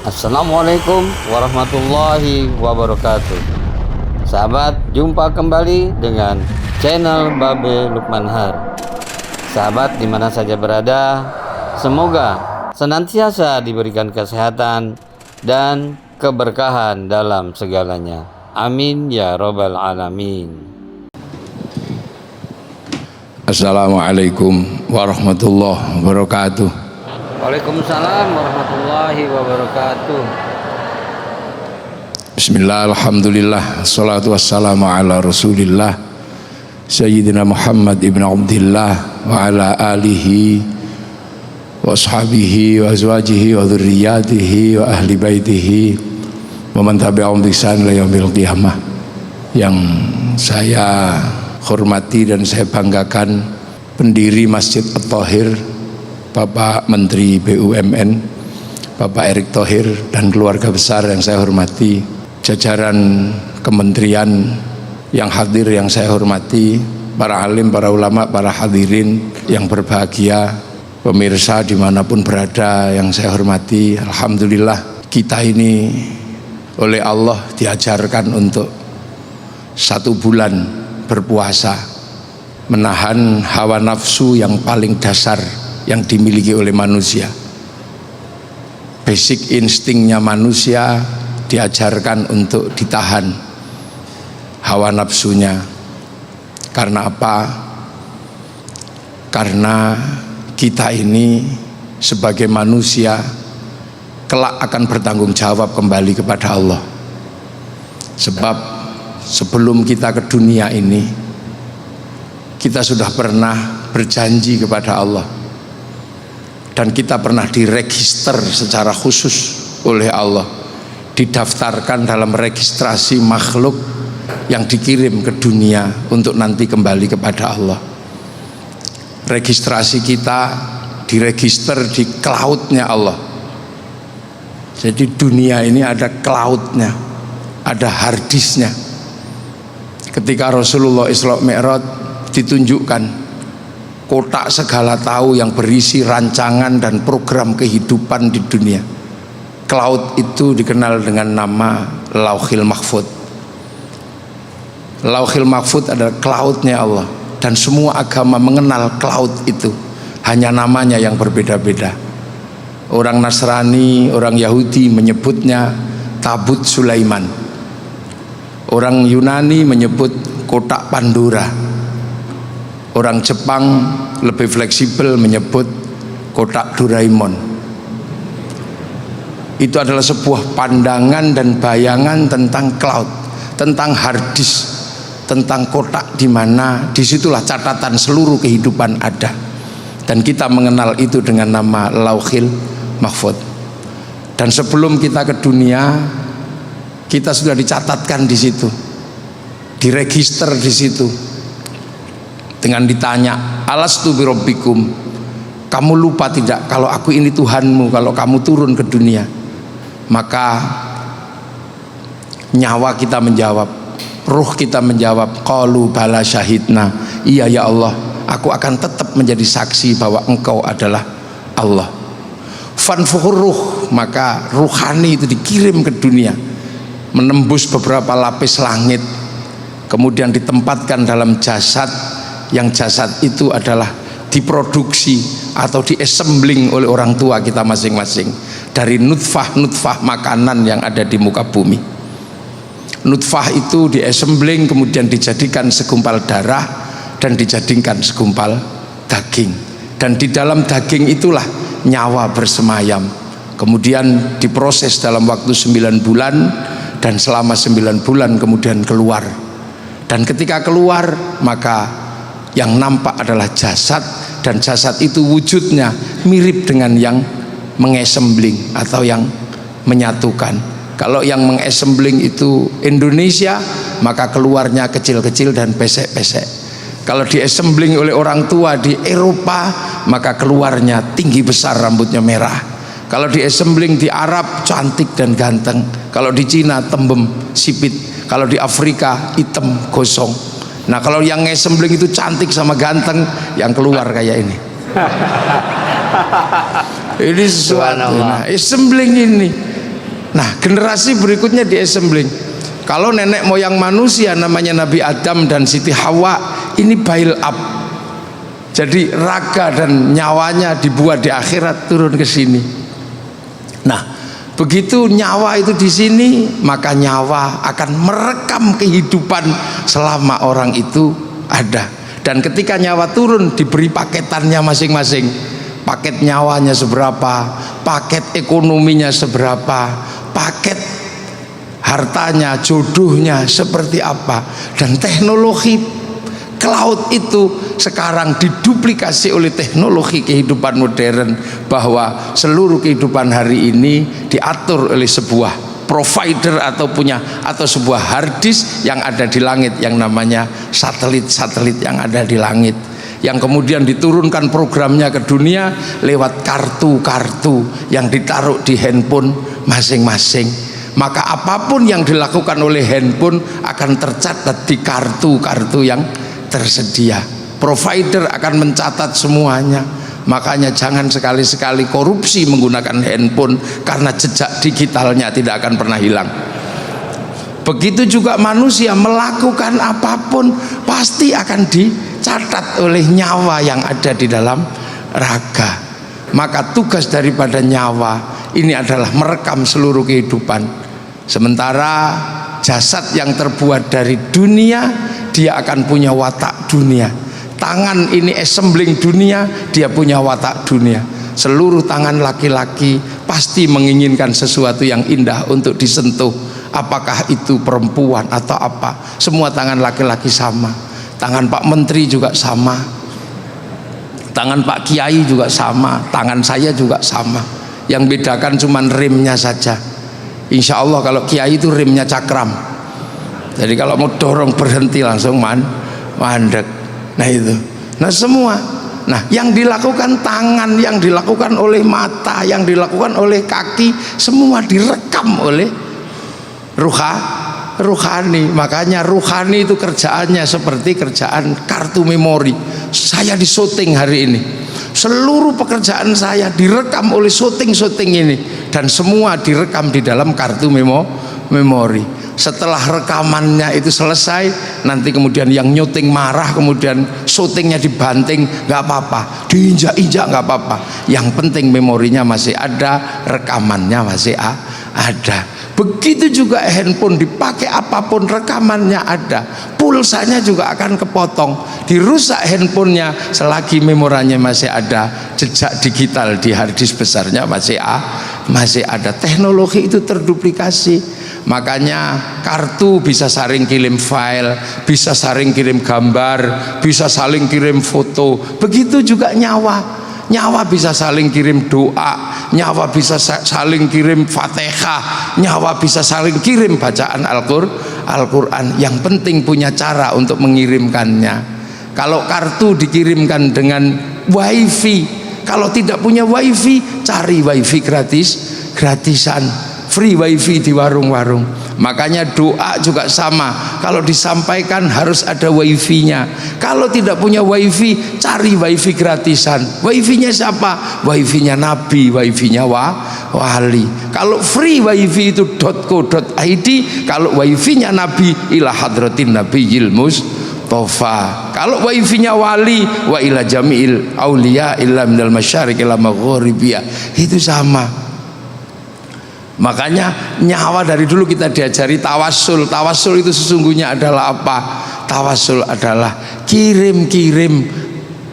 Assalamualaikum warahmatullahi wabarakatuh. Sahabat, jumpa kembali dengan channel Babe Lukman Har. Sahabat dimana saja berada, semoga senantiasa diberikan kesehatan dan keberkahan dalam segalanya. Amin ya robbal alamin. Assalamualaikum warahmatullahi wabarakatuh. Waalaikumsalam warahmatullahi wabarakatuh. Bismillah, alhamdulillah, salatu wassalamu ala rasulillah Sayyidina Muhammad ibn Abdillah wa ala alihi wa ashabihi wa azwajihi wa dhurriyatihi wa ahli baitihi wa man tabi'ahum bi ihsan ila yaumil qiyamah. Yang saya hormati dan saya banggakan pendiri Masjid At-Thahir, Bapak Menteri BUMN, Bapak Erick Thohir, dan keluarga besar yang saya hormati, jajaran kementerian yang hadir yang saya hormati, para alim, para ulama, para hadirin yang berbahagia, pemirsa dimanapun berada yang saya hormati. Alhamdulillah, kita ini oleh Allah diajarkan untuk 1 bulan berpuasa, menahan hawa nafsu yang paling dasar yang dimiliki oleh manusia. Basic instingnya manusia diajarkan untuk ditahan hawa nafsunya. Karena apa? Karena kita ini sebagai manusia kelak akan bertanggung jawab kembali kepada Allah. Sebab sebelum kita ke dunia ini, kita sudah pernah berjanji kepada Allah, dan kita pernah diregister secara khusus oleh Allah, didaftarkan dalam registrasi makhluk yang dikirim ke dunia untuk nanti kembali kepada Allah. Registrasi kita diregister di cloud-nya Allah. Jadi dunia ini ada cloud-nya, ada harddisknya. Ketika Rasulullah Isra Mi'raj ditunjukkan kotak segala tahu yang berisi rancangan dan program kehidupan di dunia. Cloud itu dikenal dengan nama Lauhil Mahfud. Lauhil Mahfud adalah cloud-nya Allah, dan semua agama mengenal cloud itu, hanya namanya yang berbeda-beda. Orang Nasrani, orang Yahudi menyebutnya Tabut Sulaiman. Orang Yunani menyebut kotak Pandora. Orang Jepang lebih fleksibel menyebut kotak Doraemon. Itu adalah sebuah pandangan dan bayangan tentang cloud, tentang hard disk, tentang kotak di mana disitulah catatan seluruh kehidupan ada. Dan kita mengenal itu dengan nama Lauhil Mahfud. Dan sebelum kita ke dunia, kita sudah dicatatkan di situ, diregister di situ. Dengan ditanya, alastu birabbikum, kamu lupa tidak kalau aku ini Tuhanmu kalau kamu turun ke dunia? Maka nyawa kita menjawab, ruh kita menjawab, qalu bala syahidna, iya ya Allah, aku akan tetap menjadi saksi bahwa engkau adalah Allah. Fanfuhur ruh, maka ruhani itu dikirim ke dunia, menembus beberapa lapis langit, kemudian ditempatkan dalam jasad, yang jasad itu adalah diproduksi atau diesembling oleh orang tua kita masing-masing dari nutfah makanan yang ada di muka bumi. Nutfah itu diesembling, kemudian dijadikan segumpal darah dan dijadikan segumpal daging, dan di dalam daging itulah nyawa bersemayam. Kemudian diproses dalam waktu 9 bulan, dan selama 9 bulan kemudian keluar. Dan ketika keluar, maka yang nampak adalah jasad, dan jasad itu wujudnya mirip dengan yang mengesembling atau yang menyatukan. Kalau yang mengesembling itu Indonesia, maka keluarnya kecil-kecil dan pesek-pesek. Kalau diesembling oleh orang tua di Eropa, maka keluarnya tinggi besar, rambutnya merah. Kalau diesembling di Arab, cantik dan ganteng. Kalau di Cina, tembem sipit. Kalau di Afrika, hitam gosong. Nah, kalau yang ngesembling itu cantik sama ganteng, yang keluar kayak ini. Ini sesuatu. Nah, sembling ini Nah, generasi berikutnya di-assembling. Kalau nenek moyang manusia namanya Nabi Adam dan Siti Hawa, ini build up. Jadi raga dan nyawanya dibuat di akhirat turun ke sini. Nah, begitu nyawa itu di sini, maka nyawa akan merekam kehidupan selama orang itu ada. Dan ketika nyawa turun diberi paketannya masing-masing. Paket nyawanya seberapa, paket ekonominya seberapa, paket hartanya, jodohnya seperti apa. Dan teknologi cloud itu sekarang diduplikasi oleh teknologi kehidupan modern, bahwa seluruh kehidupan hari ini diatur oleh sebuah provider atau sebuah hard disk yang ada di langit, yang namanya satelit-satelit yang ada di langit, yang kemudian diturunkan programnya ke dunia lewat kartu-kartu yang ditaruh di handphone masing-masing. Maka apapun yang dilakukan oleh handphone akan tercatat di kartu-kartu yang tersedia. Provider akan mencatat semuanya. Makanya jangan sekali-sekali korupsi menggunakan handphone, karena jejak digitalnya tidak akan pernah hilang. Begitu juga manusia melakukan apapun pasti akan dicatat oleh nyawa yang ada di dalam raga. Maka tugas daripada nyawa ini adalah merekam seluruh kehidupan. Sementara jasad yang terbuat dari dunia, dia akan punya watak dunia. Tangan ini assembling dunia, dia punya watak dunia. Seluruh tangan laki-laki pasti menginginkan sesuatu yang indah untuk disentuh. Apakah itu perempuan atau apa, semua tangan laki-laki sama. Tangan Pak Menteri juga sama, tangan Pak Kiai juga sama, tangan saya juga sama. Yang bedakan cuman rimnya saja. Insya Allah kalau Kiai itu rimnya cakram, jadi kalau mau dorong berhenti langsung mandek. Nah itu, nah semua, nah yang dilakukan tangan, yang dilakukan oleh mata, yang dilakukan oleh kaki, semua direkam oleh ruhani. Makanya ruhani itu kerjaannya seperti kerjaan kartu memori. Saya di syuting hari ini, seluruh pekerjaan saya direkam oleh syuting ini, dan semua direkam di dalam kartu memori. Setelah rekamannya itu selesai, nanti kemudian yang nyuting marah, kemudian syutingnya dibanting, nggak apa-apa, diinjak-injak nggak apa-apa. Yang penting memorinya masih ada, rekamannya masih ada. Begitu juga handphone dipakai apapun, rekamannya ada, pulsanya juga akan kepotong, dirusak handphonenya selagi memoranya masih ada, jejak digital di hard disk besarnya masih ada. Teknologi itu terduplikasi. Makanya kartu bisa saling kirim file, bisa saling kirim gambar, bisa saling kirim foto. Begitu juga nyawa bisa saling kirim doa, nyawa bisa saling kirim Fatihah, nyawa bisa saling kirim bacaan Al-Quran. Yang penting punya cara untuk mengirimkannya. Kalau kartu dikirimkan dengan wifi, kalau tidak punya wifi, cari wifi gratisan, free wifi di warung-warung. Makanya doa juga sama, kalau disampaikan harus ada wifi-nya. Kalau tidak punya wifi, cari wifi gratisan. Wifi-nya siapa? Wifi-nya Nabi, wifi-nya wali. Kalau free wifi itu .co.id, kalau wifi-nya Nabi ila hadratin nabiyil mustofa. Kalau wifi-nya wali wa ila jami'il auliya illa minal masyariq ila maghribiyah, itu sama. Makanya nyawa dari dulu kita diajari tawasul. Tawasul itu sesungguhnya adalah apa? Tawasul adalah kirim-kirim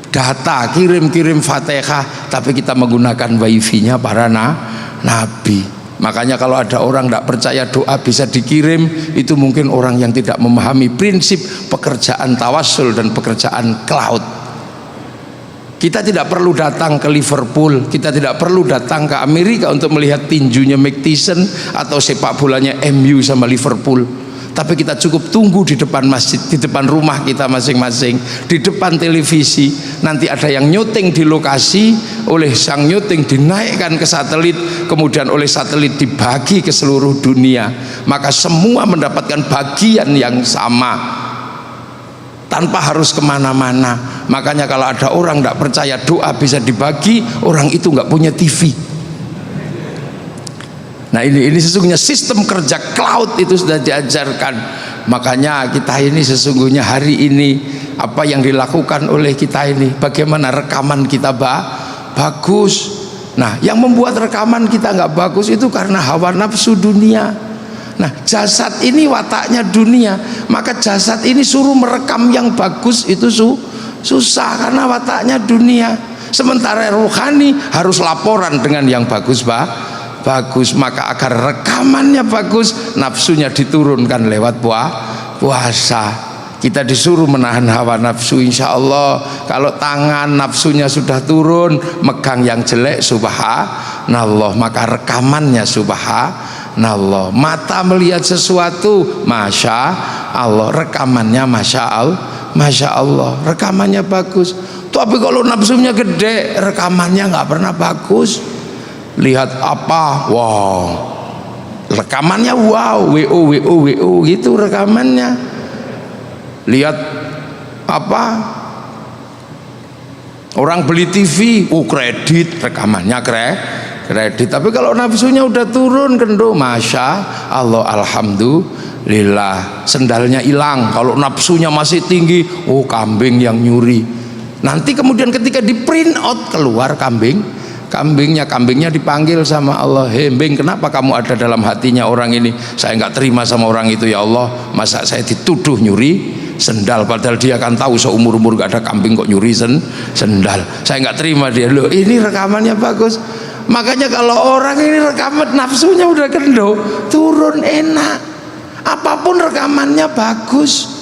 data, kirim-kirim Fatihah, tapi kita menggunakan wifi-nya para nabi. Makanya kalau ada orang tidak percaya doa bisa dikirim, itu mungkin orang yang tidak memahami prinsip pekerjaan tawasul dan pekerjaan cloud. Kita tidak perlu datang ke Liverpool, kita tidak perlu datang ke Amerika untuk melihat tinjunya Mike Tyson atau sepak bolanya MU sama Liverpool. Tapi kita cukup tunggu di depan masjid, di depan rumah kita masing-masing, di depan televisi. Nanti ada yang nyuting di lokasi, oleh sang nyuting dinaikkan ke satelit, kemudian oleh satelit dibagi ke seluruh dunia. Maka semua mendapatkan bagian yang sama, tanpa harus kemana-mana. Makanya kalau ada orang tidak percaya doa bisa dibagi, orang itu nggak punya TV. Nah ini sesungguhnya sistem kerja cloud itu sudah diajarkan. Makanya kita ini sesungguhnya hari ini apa yang dilakukan oleh kita ini, bagaimana rekaman kita bagus. Nah yang membuat rekaman kita nggak bagus itu karena hawa nafsu dunia. Nah jasad ini wataknya dunia, maka jasad ini suruh merekam yang bagus itu susah karena wataknya dunia. Sementara rohani harus laporan dengan yang bagus bagus. Maka agar rekamannya bagus, nafsunya diturunkan lewat puasa. Kita disuruh menahan hawa nafsu. Insya Allah kalau tangan nafsunya sudah turun, megang yang jelek subhanallah, maka rekamannya subhanallah. Mata melihat sesuatu, masya Allah, rekamannya masya Allah, rekamannya bagus. Tapi kalau nafsunya gede, rekamannya nggak pernah bagus. Lihat apa, wow, rekamannya wow, wo gitu rekamannya. Lihat apa, orang beli TV, kredit, rekamannya kredit. Tapi kalau nafsunya udah turun kendo, masya Allah, alhamdulillah, sendalnya hilang. Kalau nafsunya masih tinggi, kambing yang nyuri. Nanti kemudian ketika di print out keluar kambingnya dipanggil sama Allah. Hei Bing, kenapa kamu ada dalam hatinya orang ini? Saya nggak terima sama orang itu ya Allah. Masa saya dituduh nyuri sendal, padahal dia kan tahu seumur-umur gak ada kambing kok nyuri sendal. Saya nggak terima dia. Loh ini rekamannya bagus. Makanya kalau orang ini rekaman nafsunya udah kendo, turun enak. Apapun rekamannya bagus.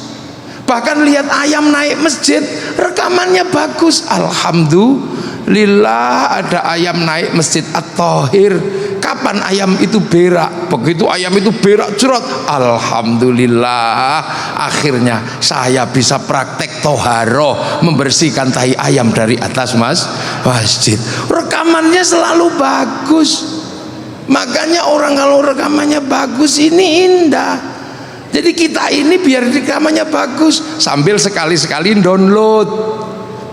Bahkan lihat ayam naik masjid, rekamannya bagus. Alhamdulillah ada ayam naik masjid At-Thahir. Kapan ayam itu berak? Begitu ayam itu berak cerot, alhamdulillah, akhirnya saya bisa praktek toharoh, membersihkan tai ayam dari atas masjid. Rekamannya selalu bagus. Makanya orang kalau rekamannya bagus ini indah. Jadi kita ini biar rekamannya bagus, sambil sekali-sekali download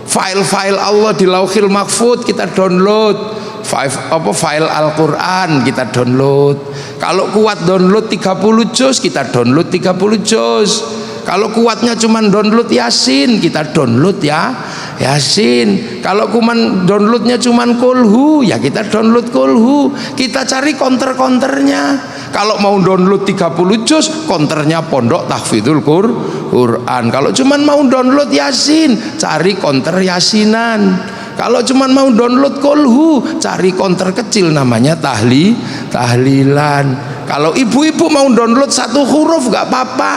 file-file Allah di Lauhil Mahfud, kita download file Al-Quran, kita download. Kalau kuat download 30 juz, kita download 30 juz. Kalau kuatnya cuma download Yasin, kita download ya Yasin. Kalau kuman downloadnya cuma kulhu, ya kita download kulhu. Kita cari counter-counternya. Kalau mau download 30 juz, counternya Pondok Tahfidzul Quran. Kalau cuma mau download Yasin, cari counter Yasinan. Kalau cuma mau download kulhu, cari counter kecil namanya tahlilan. Kalau ibu-ibu mau download satu huruf gak apa-apa,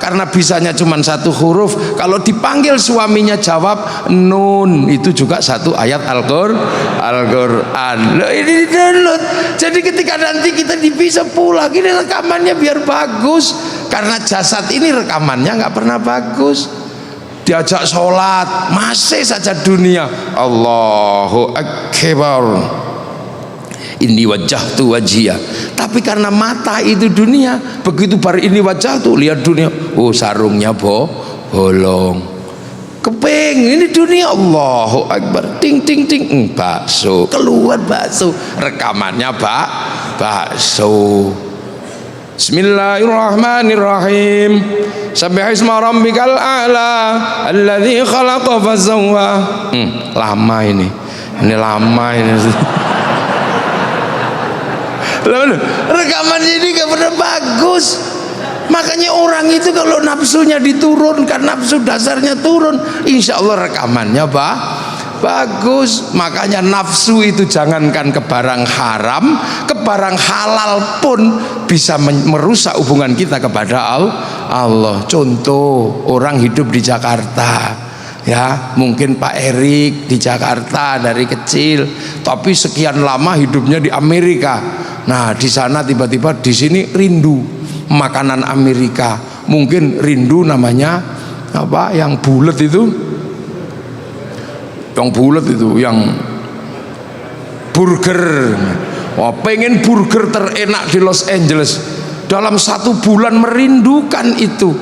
karena bisanya cuma satu huruf. Kalau dipanggil suaminya jawab nun, itu juga satu ayat Al-Quran. Loh, ini download. Jadi ketika nanti kita bisa pulang, ini rekamannya biar bagus. Karena jasad ini rekamannya nggak pernah bagus. Diajak sholat masih saja dunia. Allahu Akbar, ini wajah tu wajia. Tapi karena mata itu dunia, begitu bar ini wajah tuh lihat dunia, sarungnya bolong. Keping ini dunia, Allahu Akbar, ting ting ting, bakso keluar, bakso rekamannya bakso. Bismillahirrahmanirrahim. Sabbihisma rabbikal a'la alladzi khalaqa fasawwa. Lama ini lama ini. Rekaman ini gak pernah bagus. Makanya orang itu kalau nafsunya diturunkan, nafsu dasarnya turun, insya Allah rekamannya bagus. Makanya nafsu itu jangankan ke barang haram, ke barang halal pun bisa merusak hubungan kita kepada Allah. Contoh, orang hidup di Jakarta, ya mungkin Pak Erik di Jakarta dari kecil, tapi sekian lama hidupnya di Amerika. Nah di sana tiba-tiba di sini rindu makanan Amerika, mungkin rindu namanya apa yang bulat itu, yang burger. Wah, pengen burger terenak di Los Angeles, dalam 1 bulan merindukan itu.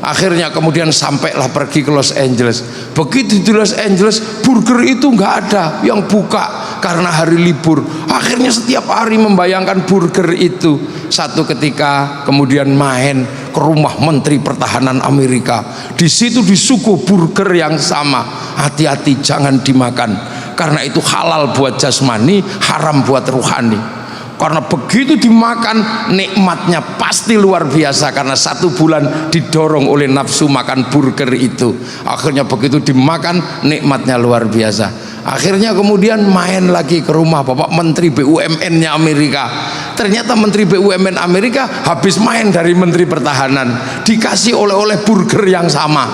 Akhirnya kemudian sampailah pergi ke Los Angeles. Begitu di Los Angeles, burger itu nggak ada yang buka. karena hari libur. Akhirnya setiap hari membayangkan burger itu. Satu ketika kemudian main ke rumah Menteri Pertahanan Amerika. Di situ disuguh burger yang sama. Hati-hati jangan dimakan, karena itu halal buat jasmani, haram buat ruhani. Karena begitu dimakan, nikmatnya pasti luar biasa, karena 1 bulan didorong oleh nafsu makan burger itu. Akhirnya begitu dimakan, nikmatnya luar biasa. Akhirnya kemudian main lagi ke rumah Bapak Menteri BUMN-nya Amerika. Ternyata Menteri BUMN Amerika habis main dari Menteri Pertahanan, dikasih oleh-oleh burger yang sama.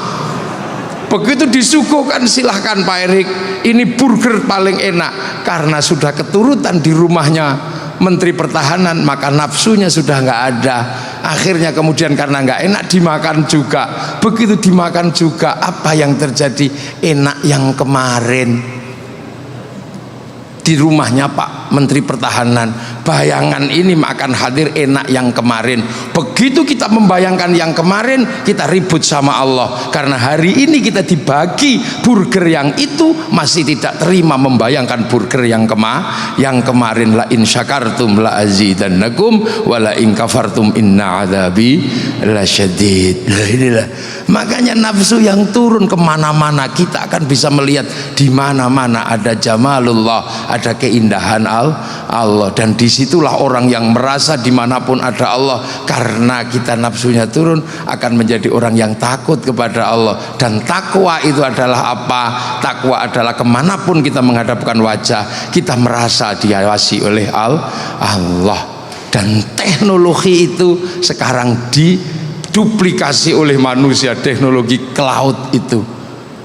Begitu disuguhkan, silahkan Pak Erik, ini burger paling enak. Karena sudah keturutan di rumahnya Menteri Pertahanan, maka nafsunya sudah nggak ada. Akhirnya kemudian karena nggak enak dimakan juga. Begitu dimakan juga, apa yang terjadi? Enak yang kemarin di rumahnya Pak Menteri Pertahanan, bayangan ini akan hadir enak yang kemarin. Begitu kita membayangkan yang kemarin, kita ribut sama Allah, karena hari ini kita dibagi burger yang itu, masih tidak terima membayangkan burger yang kemarin. La in syakartum la azidannakum wa la in kafartum inna adzabi lasyadid. Inilah makanya nafsu yang turun kemana-mana, kita akan bisa melihat di mana-mana ada jamalullah, ada keindahan Allah. Dan disitulah orang yang merasa dimanapun ada Allah, karena kita nafsunya turun, akan menjadi orang yang takut kepada Allah. Dan takwa itu adalah apa? Takwa adalah kemanapun kita menghadapkan wajah, kita merasa diawasi oleh Allah. Dan teknologi itu sekarang diduplikasi oleh manusia. Teknologi cloud itu,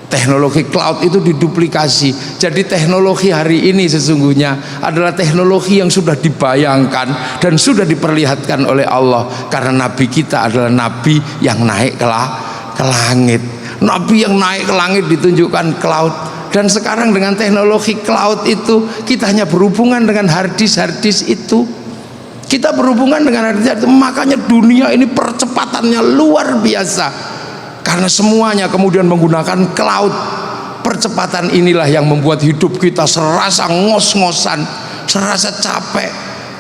teknologi cloud itu diduplikasi. Jadi teknologi hari ini sesungguhnya adalah teknologi yang sudah dibayangkan dan sudah diperlihatkan oleh Allah, karena Nabi kita adalah Nabi yang naik ke langit. Nabi yang naik ke langit ditunjukkan cloud. Dan sekarang dengan teknologi cloud itu, kita hanya berhubungan dengan harddisk itu. Kita berhubungan dengan harddisk itu, makanya dunia ini percepatannya luar biasa, karena semuanya kemudian menggunakan cloud. Percepatan inilah yang membuat hidup kita serasa ngos-ngosan, serasa capek.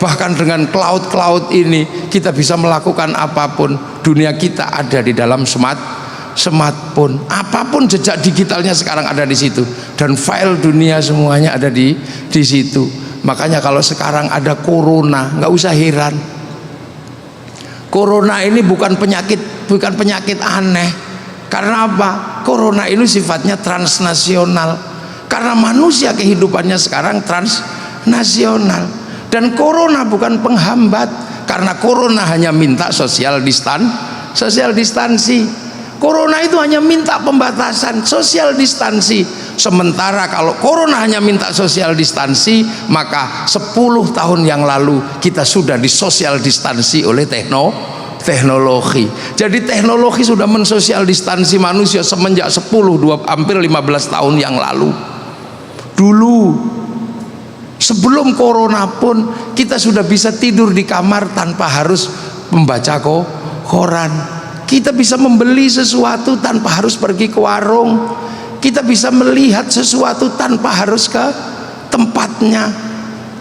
Bahkan dengan cloud ini kita bisa melakukan apapun. Dunia kita ada di dalam smartphone. Apapun jejak digitalnya sekarang ada di situ, dan file dunia semuanya ada di situ. Makanya kalau sekarang ada corona, nggak usah heran. Corona ini bukan penyakit aneh. Karena apa? Corona ini sifatnya transnasional. Karena manusia kehidupannya sekarang transnasional. Dan corona bukan penghambat, karena corona hanya minta social distansi. Corona itu hanya minta pembatasan social distansi. Sementara kalau corona hanya minta social distansi, maka 10 tahun yang lalu kita sudah di social distansi oleh teknologi. Jadi teknologi sudah mensosial distansi manusia semenjak 10, hampir 15 tahun yang lalu. Dulu sebelum corona pun kita sudah bisa tidur di kamar tanpa harus membaca koran. Kita bisa membeli sesuatu tanpa harus pergi ke warung. Kita bisa melihat sesuatu tanpa harus ke tempatnya.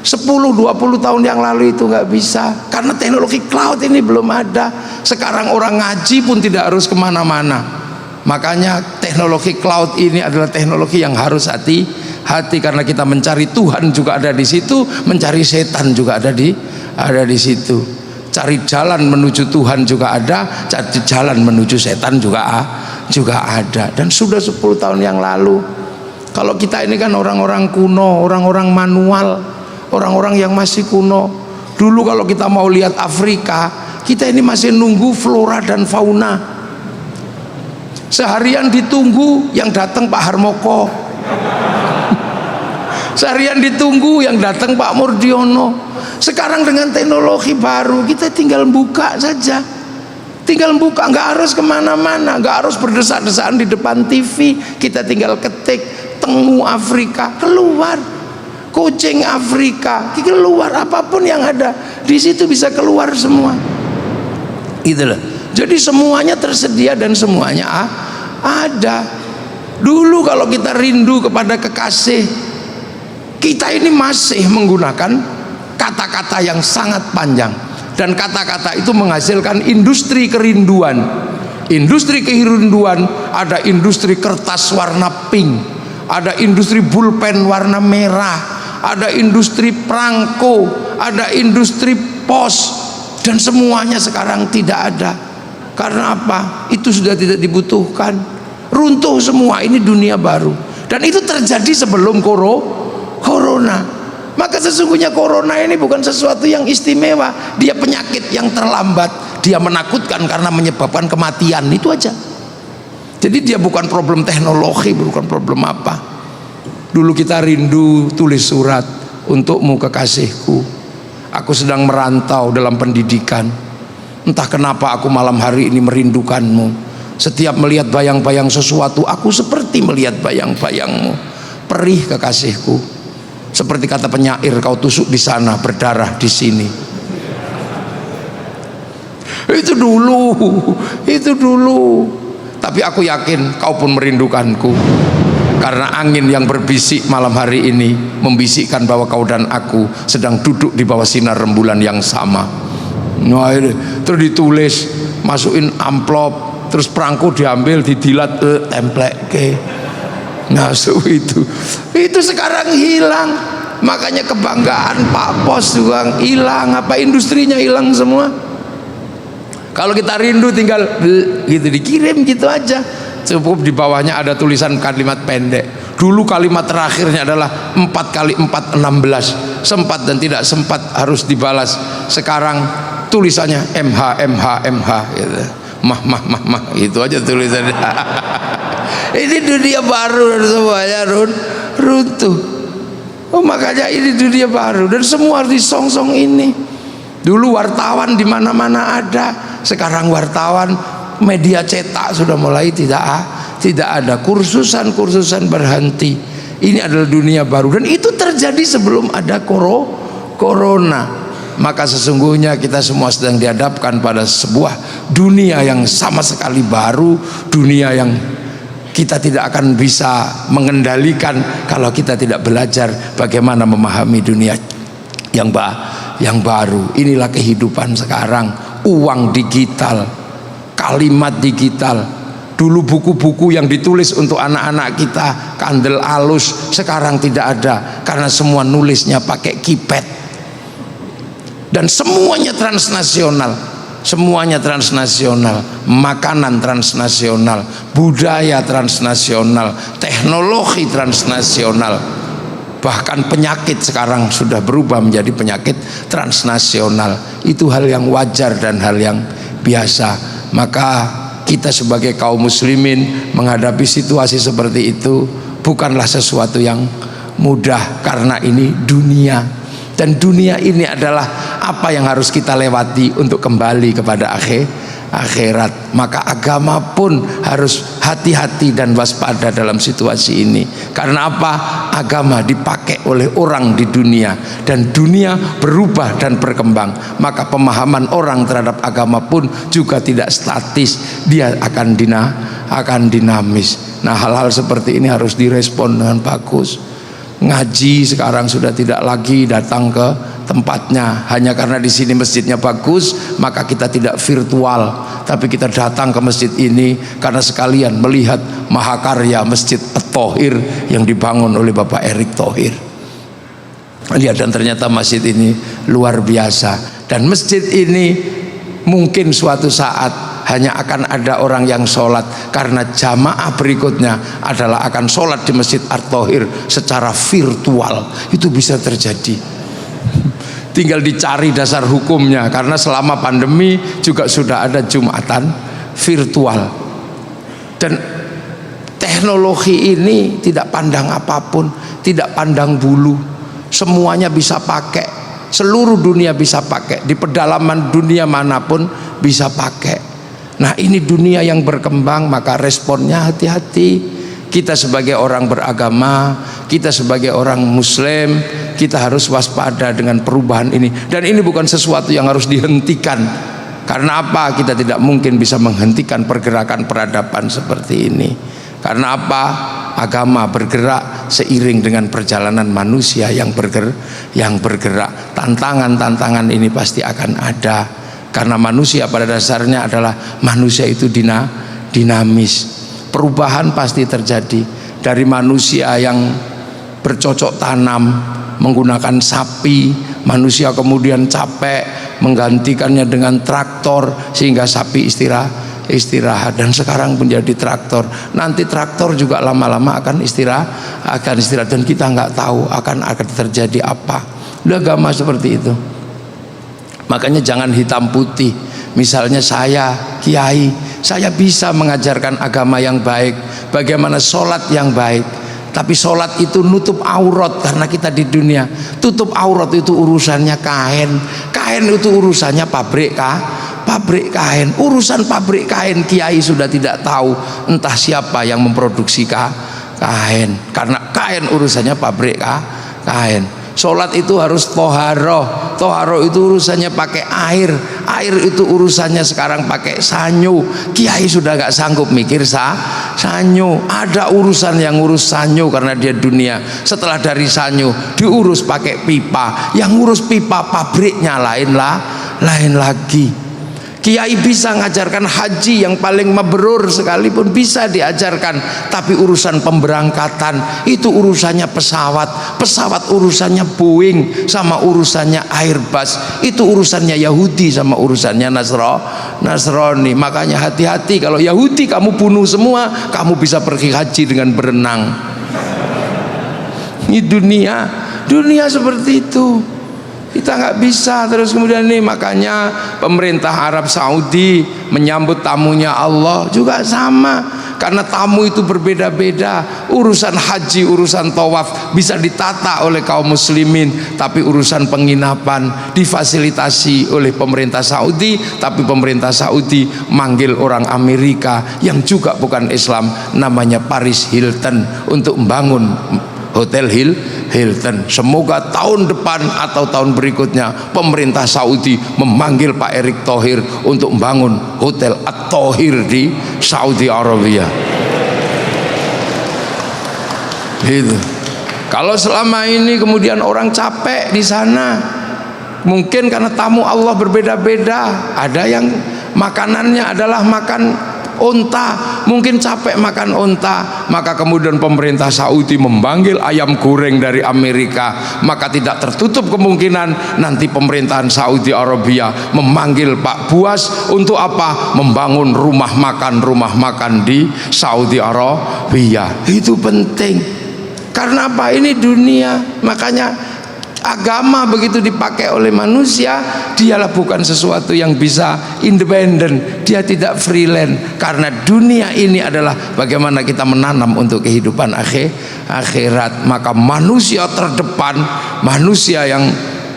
10-20 tahun yang lalu itu nggak bisa, karena teknologi cloud ini belum ada. Sekarang orang ngaji pun tidak harus kemana-mana. Makanya teknologi cloud ini adalah teknologi yang harus hati-hati, karena kita mencari Tuhan juga ada di situ, mencari setan juga ada di situ. Cari jalan menuju Tuhan juga ada, cari jalan menuju setan juga ada. Dan sudah 10 tahun yang lalu. Kalau kita ini kan orang-orang kuno, orang-orang manual, orang-orang yang masih kuno. Dulu kalau kita mau lihat Afrika, kita ini masih nunggu flora dan fauna. Seharian ditunggu yang datang Pak Harmoko. Seharian ditunggu yang datang Pak Murdiono. Sekarang dengan teknologi baru, kita tinggal buka saja, nggak harus kemana-mana, nggak harus berdesak-desakan di depan TV. Kita tinggal ketik tengu Afrika, keluar. Kucing Afrika, keluar. Apapun yang ada di situ bisa keluar semua. Itulah. Jadi semuanya tersedia dan semuanya ada. Dulu kalau kita rindu kepada kekasih, Kita ini masih menggunakan kata-kata yang sangat panjang, dan kata-kata itu menghasilkan industri kerinduan. Industri kerinduan, ada industri kertas warna pink, ada industri pulpen warna merah, ada industri perangko, ada industri pos, dan semuanya sekarang tidak ada. Karena apa? Itu sudah tidak dibutuhkan. Runtuh semua. Ini dunia baru, dan itu terjadi sebelum corona. Maka sesungguhnya corona ini bukan sesuatu yang istimewa. Dia penyakit yang terlambat. Dia menakutkan karena menyebabkan kematian, itu aja. Jadi dia bukan problem teknologi, bukan problem apa. Dulu kita rindu tulis surat, untukmu kekasihku, aku sedang merantau dalam pendidikan. Entah kenapa aku malam hari ini merindukanmu. Setiap melihat bayang-bayang sesuatu, aku seperti melihat bayang-bayangmu. Perih kekasihku, seperti kata penyair, kau tusuk di sana, berdarah di sini. Itu dulu. Tapi aku yakin kau pun merindukanku, karena angin yang berbisik malam hari ini membisikkan bahwa kau dan aku sedang duduk di bawah sinar rembulan yang sama. Nah, terus ditulis, masukin amplop, terus perangko diambil, didilat, templek ke. Nah, itu sekarang hilang. Makanya kebanggaan Pak Pos juga hilang, apa industrinya hilang semua. Kalau kita rindu tinggal gitu dikirim gitu aja, cukup di bawahnya ada tulisan kalimat pendek. Dulu kalimat terakhirnya adalah 4 kali 4 16, sempat dan tidak sempat harus dibalas. Sekarang tulisannya MH gitu. Mah itu aja tulisannya. Ini dunia baru dan semuanya runtuh. Makanya ini dunia baru dan semua harus disongsong ini. Dulu wartawan di mana-mana ada, sekarang wartawan media cetak sudah mulai tidak ada. Kursusan berhenti. Ini adalah dunia baru, dan itu terjadi sebelum ada corona. Maka sesungguhnya kita semua sedang dihadapkan pada sebuah dunia yang sama sekali baru, dunia yang kita tidak akan bisa mengendalikan kalau kita tidak belajar bagaimana memahami dunia yang baru. Inilah kehidupan sekarang. Uang digital, kalimat digital. Dulu buku-buku yang ditulis untuk anak-anak kita, kandel alus, sekarang tidak ada karena semua nulisnya pakai keypad. Dan semuanya transnasional. Makanan transnasional, budaya transnasional, teknologi transnasional. Bahkan penyakit sekarang sudah berubah menjadi penyakit transnasional. Itu hal yang wajar dan hal yang biasa. Maka kita sebagai kaum muslimin menghadapi situasi seperti itu bukanlah sesuatu yang mudah, karena ini dunia. Dan dunia ini adalah apa yang harus kita lewati untuk kembali kepada akhirat. Maka agama pun harus hati-hati dan waspada dalam situasi ini. Karena apa? Agama dipakai oleh orang di dunia, dan dunia berubah dan berkembang. Maka pemahaman orang terhadap agama pun juga tidak statis, dia akan dinamis. Nah, hal-hal seperti ini harus direspon dengan bagus. Ngaji sekarang sudah tidak lagi datang ke tempatnya hanya karena di sini masjidnya bagus, maka kita tidak virtual, tapi kita datang ke masjid ini karena sekalian melihat mahakarya Masjid At-Thohir yang dibangun oleh Bapak Erick Thohir. Lihat, dan ternyata masjid ini luar biasa, dan masjid ini mungkin suatu saat hanya akan ada orang yang sholat, karena jamaah berikutnya adalah akan sholat di Masjid At-Thohir secara virtual. Itu bisa terjadi, tinggal dicari dasar hukumnya, karena selama pandemi juga sudah ada Jumatan virtual. Dan teknologi ini tidak pandang apapun, tidak pandang bulu, semuanya bisa pakai, seluruh dunia bisa pakai, di pedalaman dunia manapun bisa pakai. Nah, ini dunia yang berkembang, maka responnya hati-hati. Kita sebagai orang beragama, kita sebagai orang muslim, kita harus waspada dengan perubahan ini. Dan ini bukan sesuatu yang harus dihentikan. Karena apa? Kita tidak mungkin bisa menghentikan pergerakan peradaban seperti ini. Karena apa? agama bergerak seiring dengan perjalanan manusia yang bergerak. Tantangan-tantangan ini pasti akan ada, karena manusia pada dasarnya adalah manusia itu dinamis. Perubahan pasti terjadi dari manusia yang bercocok tanam menggunakan sapi, manusia kemudian capek menggantikannya dengan traktor sehingga sapi istirahat, dan sekarang menjadi traktor. Nanti traktor juga lama-lama akan istirahat dan kita nggak tahu akan terjadi apa. Udah, agama seperti itu. Makanya jangan hitam putih. Misalnya saya kiai, saya bisa mengajarkan agama yang baik, bagaimana sholat yang baik, tapi sholat itu nutup aurat, karena kita di dunia tutup aurat itu urusannya kain itu urusannya pabrik kain. Urusan pabrik kain kiai sudah tidak tahu, entah siapa yang memproduksi kain, karena kain urusannya pabrik kain. Sholat itu harus toharoh itu urusannya pakai air itu urusannya sekarang pakai sanyo. Kiai sudah gak sanggup mikir sanyo, ada urusan yang ngurus sanyo karena dia dunia. Setelah dari sanyo diurus pakai pipa, yang ngurus pipa pabriknya lain lagi. Kiai bisa mengajarkan haji yang paling mabrur sekalipun bisa diajarkan, tapi urusan pemberangkatan itu urusannya pesawat urusannya Boeing sama urusannya Airbus, itu urusannya Yahudi sama urusannya Nasrani. Makanya hati-hati, kalau Yahudi kamu bunuh semua, kamu bisa pergi haji dengan berenang. Ini dunia seperti itu. Kita nggak bisa terus kemudian ini. Makanya pemerintah Arab Saudi menyambut tamunya Allah juga sama, karena tamu itu berbeda-beda. Urusan haji, urusan tawaf bisa ditata oleh kaum muslimin, tapi urusan penginapan difasilitasi oleh pemerintah Saudi, tapi pemerintah Saudi manggil orang Amerika yang juga bukan Islam, namanya Paris Hilton, untuk membangun Hotel Hilton. Semoga tahun depan atau tahun berikutnya pemerintah Saudi memanggil Pak Erick Thohir untuk membangun Hotel At-Thohir di Saudi Arabia. Gitu. Kalau selama ini kemudian orang capek di sana, mungkin karena tamu Allah berbeda-beda. Ada yang makanannya adalah makan unta, mungkin capek makan unta, maka kemudian pemerintah Saudi memanggil ayam goreng dari Amerika. Maka tidak tertutup kemungkinan nanti pemerintahan Saudi Arabia memanggil Pak Buas untuk apa? Membangun rumah makan di Saudi Arabia. Itu penting, karena apa? Ini dunia. Makanya agama begitu dipakai oleh manusia, dialah bukan sesuatu yang bisa independen, dia tidak freelance, karena dunia ini adalah bagaimana kita menanam untuk kehidupan akhirat. Maka manusia terdepan, manusia yang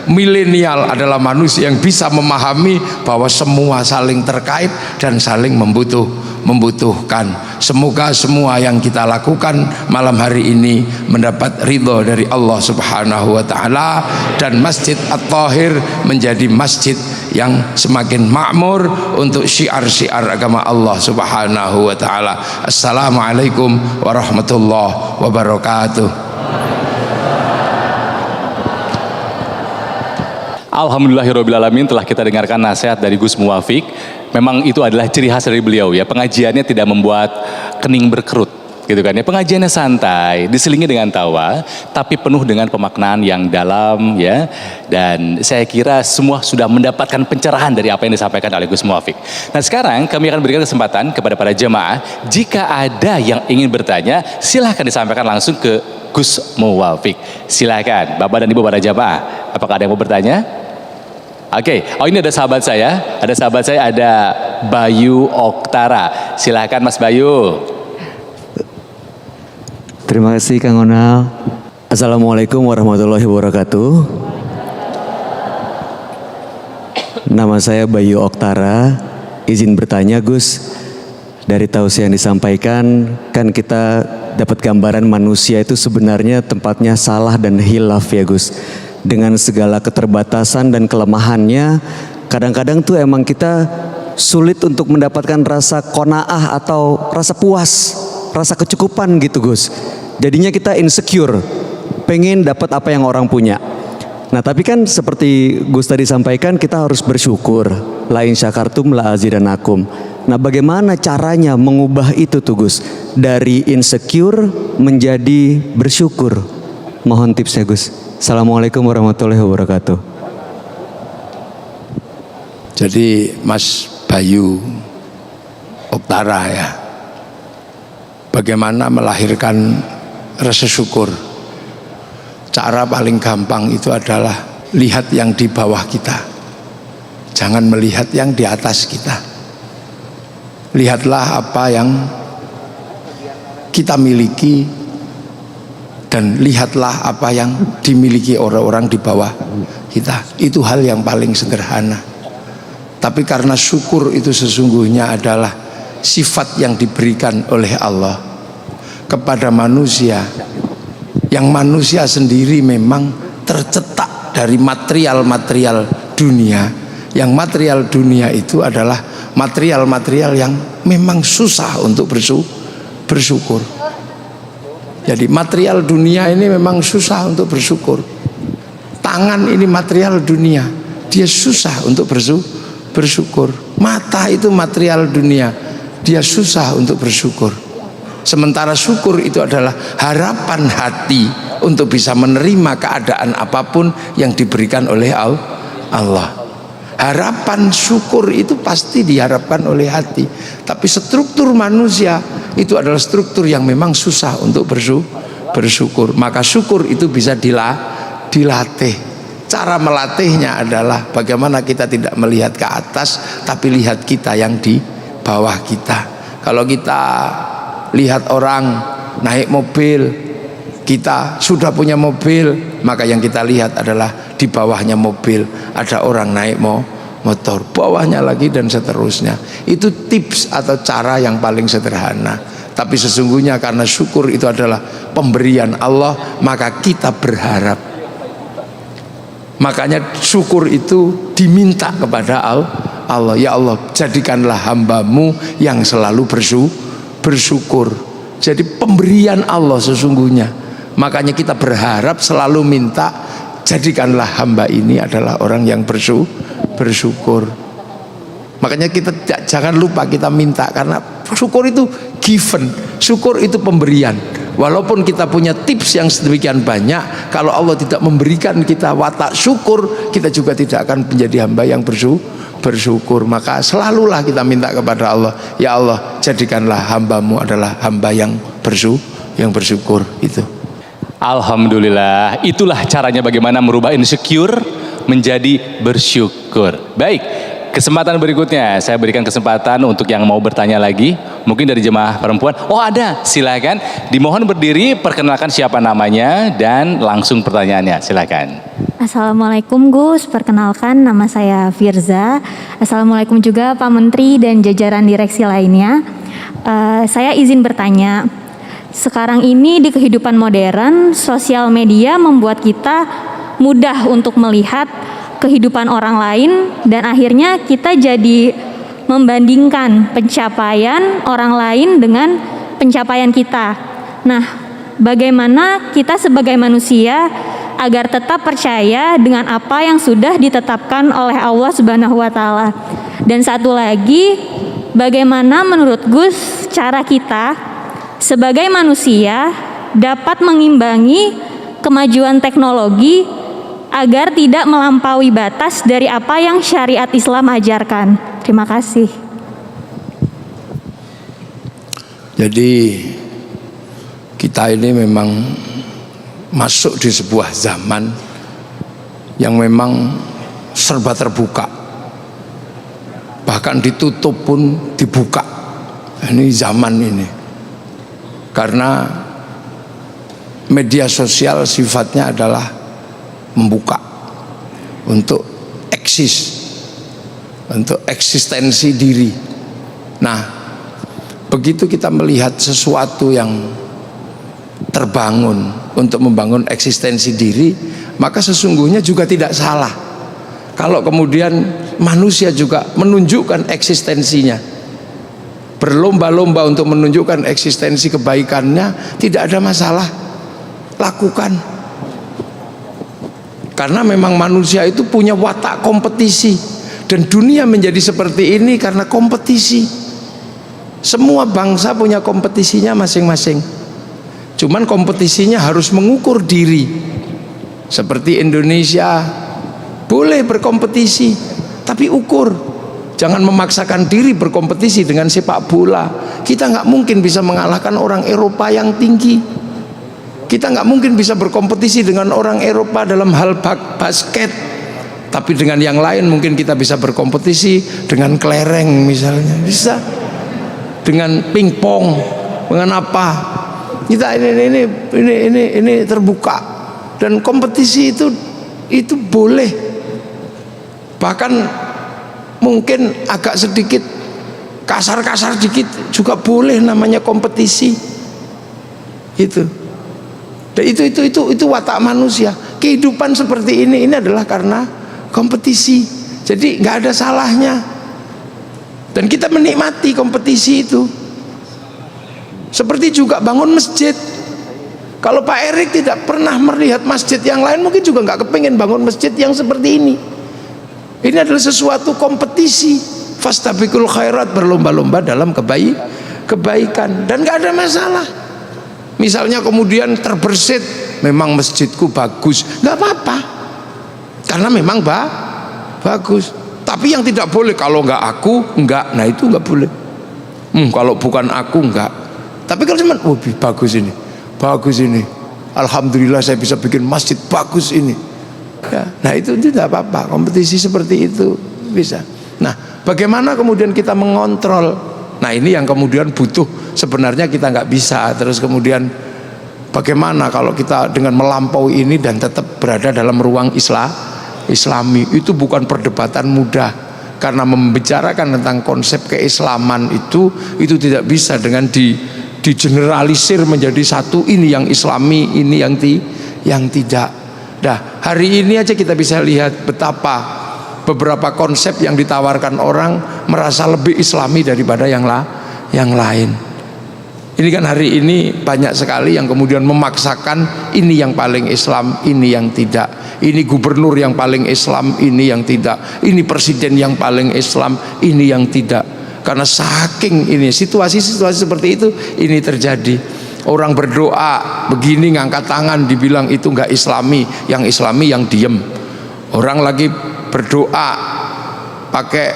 milenial adalah manusia yang bisa memahami bahwa semua saling terkait dan saling membutuhkan. Semoga semua yang kita lakukan malam hari ini mendapat ridho dari Allah Subhanahu wa taala, dan Masjid At-Thohir menjadi masjid yang semakin makmur untuk syiar-syiar agama Allah Subhanahu wa taala. Assalamualaikum warahmatullahi wabarakatuh. Alhamdulillahirrabbilalamin, telah kita dengarkan nasihat dari Gus Muwafiq. Memang itu adalah ciri khas dari beliau ya, pengajiannya tidak membuat kening berkerut gitu kan ya. Pengajiannya santai, diselingi dengan tawa, tapi penuh dengan pemaknaan yang dalam ya. Dan saya kira semua sudah mendapatkan pencerahan dari apa yang disampaikan oleh Gus Muwafiq. Nah sekarang kami akan berikan kesempatan kepada para jemaah, jika ada yang ingin bertanya silahkan disampaikan langsung ke Gus Muwafiq. Silahkan Bapak dan Ibu para jemaah, apakah ada yang mau bertanya? Oke, oh ini ada sahabat saya, ada Bayu Oktara. Silahkan Mas Bayu. Terima kasih Kang Onal. Assalamualaikum warahmatullahi wabarakatuh. Nama saya Bayu Oktara. Izin bertanya Gus, dari tausiah yang disampaikan kan kita dapat gambaran manusia itu sebenarnya tempatnya salah dan hilaf ya Gus. Dengan segala keterbatasan dan kelemahannya, kadang-kadang tuh emang kita sulit untuk mendapatkan rasa qanaah atau rasa puas rasa kecukupan gitu Gus. Jadinya kita insecure, pengen dapat apa yang orang punya. Nah tapi kan seperti Gus tadi sampaikan, kita harus bersyukur. La in syakartum la azidanakum. Nah bagaimana caranya mengubah itu tuh Gus, dari insecure menjadi bersyukur? Mohon tipsnya Gus. Assalamualaikum warahmatullahi wabarakatuh. Jadi Mas Bayu Oktara ya, bagaimana melahirkan rasa syukur? Cara paling gampang itu adalah lihat yang di bawah kita, jangan melihat yang di atas kita. Lihatlah apa yang kita miliki dan lihatlah apa yang dimiliki orang-orang di bawah kita. Itu hal yang paling sederhana. Tapi karena syukur itu sesungguhnya adalah sifat yang diberikan oleh Allah kepada manusia, yang manusia sendiri memang tercetak dari material-material dunia. Yang material dunia itu adalah material-material yang memang susah untuk bersyukur. Jadi material dunia ini memang susah untuk bersyukur. Tangan ini material dunia, dia susah untuk bersyukur. Mata itu material dunia, dia susah untuk bersyukur. Sementara syukur itu adalah harapan hati untuk bisa menerima keadaan apapun yang diberikan oleh Allah. Harapan syukur itu pasti diharapkan oleh hati. Tapi struktur manusia itu adalah struktur yang memang susah untuk bersyukur. Maka syukur itu bisa dilatih. Cara melatihnya adalah bagaimana kita tidak melihat ke atas, tapi lihat kita yang di bawah kita. Kalau kita lihat orang naik mobil, kita sudah punya mobil, maka yang kita lihat adalah di bawahnya mobil ada orang naik motor, bawahnya lagi dan seterusnya. Itu tips atau cara yang paling sederhana. Tapi sesungguhnya karena syukur itu adalah pemberian Allah, maka kita berharap. Makanya syukur itu diminta kepada Allah. Ya Allah, jadikanlah hambamu yang selalu bersyukur. Jadi pemberian Allah sesungguhnya. Makanya kita berharap selalu minta, jadikanlah hamba ini adalah orang yang bersyukur. Makanya kita jangan lupa kita minta, karena syukur itu given, syukur itu pemberian. Walaupun kita punya tips yang sedemikian banyak, kalau Allah tidak memberikan kita watak syukur, kita juga tidak akan menjadi hamba yang bersyukur. Maka selalulah kita minta kepada Allah, ya Allah, jadikanlah hambamu adalah hamba yang bersyukur. Itu. Alhamdulillah, itulah caranya bagaimana merubah insecure menjadi bersyukur. Baik, kesempatan berikutnya saya berikan kesempatan untuk yang mau bertanya lagi, mungkin dari jemaah perempuan. Oh ada, silakan. Dimohon berdiri, perkenalkan siapa namanya dan langsung pertanyaannya, silakan. Assalamualaikum Gus, perkenalkan nama saya Firza. Assalamualaikum juga Pak Menteri dan jajaran direksi lainnya. Saya izin bertanya, sekarang ini di kehidupan modern, sosial media membuat kita mudah untuk melihat kehidupan orang lain dan akhirnya kita jadi membandingkan pencapaian orang lain dengan pencapaian kita. Nah, bagaimana kita sebagai manusia agar tetap percaya dengan apa yang sudah ditetapkan oleh Allah Subhanahu wa taala? Dan satu lagi, bagaimana menurut Gus cara kita sebagai manusia dapat mengimbangi kemajuan teknologi agar tidak melampaui batas dari apa yang syariat Islam ajarkan? Terima kasih. Jadi kita ini memang masuk di sebuah zaman yang memang serba terbuka, bahkan ditutup pun dibuka. Ini zaman ini karena media sosial sifatnya adalah membuka untuk eksis, untuk eksistensi diri. Nah, begitu kita melihat sesuatu yang terbangun untuk membangun eksistensi diri, maka sesungguhnya juga tidak salah kalau kemudian manusia juga menunjukkan eksistensinya. berlomba-lomba untuk menunjukkan eksistensi kebaikannya, tidak ada masalah, lakukan. Karena memang manusia itu punya watak kompetisi, dan dunia menjadi seperti ini karena kompetisi. Semua bangsa punya kompetisinya masing-masing, cuman kompetisinya harus mengukur diri. Seperti Indonesia boleh berkompetisi, tapi ukur. Jangan memaksakan diri berkompetisi dengan sepak bola. Kita nggak mungkin bisa mengalahkan orang Eropa yang tinggi. Kita nggak mungkin bisa berkompetisi dengan orang Eropa dalam hal basket. Tapi dengan yang lain mungkin kita bisa berkompetisi dengan kelereng misalnya, bisa. Dengan pingpong, dengan apa? Kita ini terbuka, dan kompetisi itu boleh. Bahkan mungkin agak sedikit kasar-kasar dikit juga boleh, namanya kompetisi. Itu watak manusia. Kehidupan seperti ini adalah karena kompetisi. Jadi nggak ada salahnya, dan kita menikmati kompetisi itu. Seperti juga bangun masjid. Kalau Pak Erik tidak pernah melihat masjid yang lain, mungkin juga nggak kepengen bangun masjid yang seperti ini. Ini adalah sesuatu kompetisi. Fastabiqul khairat, berlomba-lomba dalam kebaikan, dan gak ada masalah. Misalnya kemudian terbersit, memang masjidku bagus, gak apa-apa, karena memang bagus. Tapi yang tidak boleh, kalau nggak aku enggak, nah itu nggak boleh. Kalau bukan aku enggak. Tapi kalau cuma bagus ini, alhamdulillah saya bisa bikin masjid bagus ini ya, nah itu tidak apa-apa. Kompetisi seperti itu bisa. Nah, bagaimana kemudian kita mengontrol? Nah, ini yang kemudian butuh, sebenarnya kita nggak bisa. Terus kemudian bagaimana kalau kita dengan melampaui ini dan tetap berada dalam ruang Islami? Itu bukan perdebatan mudah, karena membicarakan tentang konsep keislaman itu tidak bisa dengan digeneralisir menjadi satu, ini yang Islami, ini yang tidak. Nah, hari ini aja kita bisa lihat betapa beberapa konsep yang ditawarkan orang merasa lebih Islami daripada yang lain. Ini kan hari ini banyak sekali yang kemudian memaksakan ini yang paling Islam, ini yang tidak. Ini gubernur yang paling Islam, ini yang tidak. Ini presiden yang paling Islam, ini yang tidak. Karena saking ini situasi-situasi seperti itu ini terjadi. Orang berdoa begini ngangkat tangan dibilang itu enggak Islami, yang Islami yang diem. Orang lagi berdoa pakai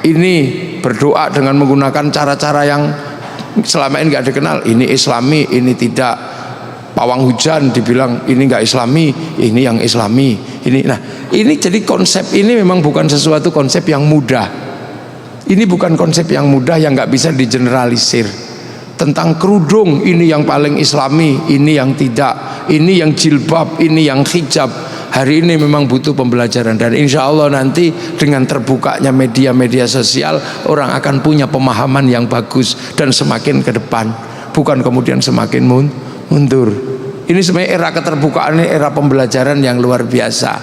ini, berdoa dengan menggunakan cara-cara yang selama ini enggak dikenal, ini Islami, ini tidak. Pawang hujan dibilang ini enggak Islami, ini yang Islami. Ini jadi konsep ini memang bukan sesuatu konsep yang mudah. Ini bukan konsep yang mudah, yang nggak bisa digeneralisir. Tentang kerudung, ini yang paling Islami, ini yang tidak. Ini yang jilbab, ini yang hijab. Hari ini memang butuh pembelajaran, dan insya Allah nanti dengan terbukanya media-media sosial, orang akan punya pemahaman yang bagus dan semakin ke depan, bukan kemudian semakin mundur. Ini sebenarnya era keterbukaan, ini era pembelajaran yang luar biasa.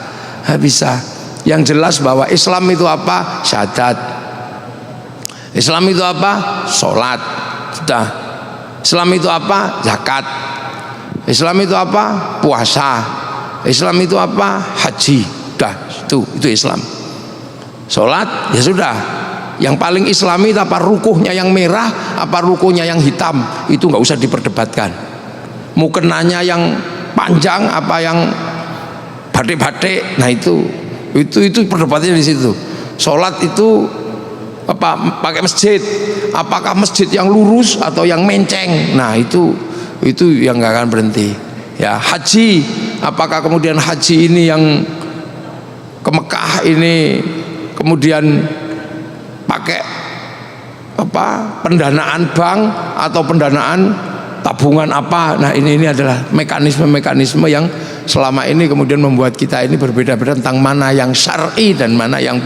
Bisa. Yang jelas bahwa Islam itu apa? Syahadat. Islam itu apa? Sholat. Sudah. Islam itu apa? Zakat. Islam itu apa? Puasa. Islam itu apa? Haji. Sudah. Itu Islam. Sholat ya sudah. Yang paling Islami itu apa? Rukuhnya yang merah, apa rukuhnya yang hitam? Itu nggak usah diperdebatkan. Mukenanya yang panjang, apa yang batik-batik? Nah itu perdebatannya di situ. Sholat itu apa, pakai masjid, apakah masjid yang lurus atau yang menceng? Nah itu yang nggak akan berhenti. Ya, haji, apakah kemudian haji ini yang ke Mekah ini kemudian pakai apa, pendanaan bank atau pendanaan tabungan apa? Nah ini adalah mekanisme-mekanisme yang selama ini kemudian membuat kita ini berbeda-beda tentang mana yang syar'i dan mana yang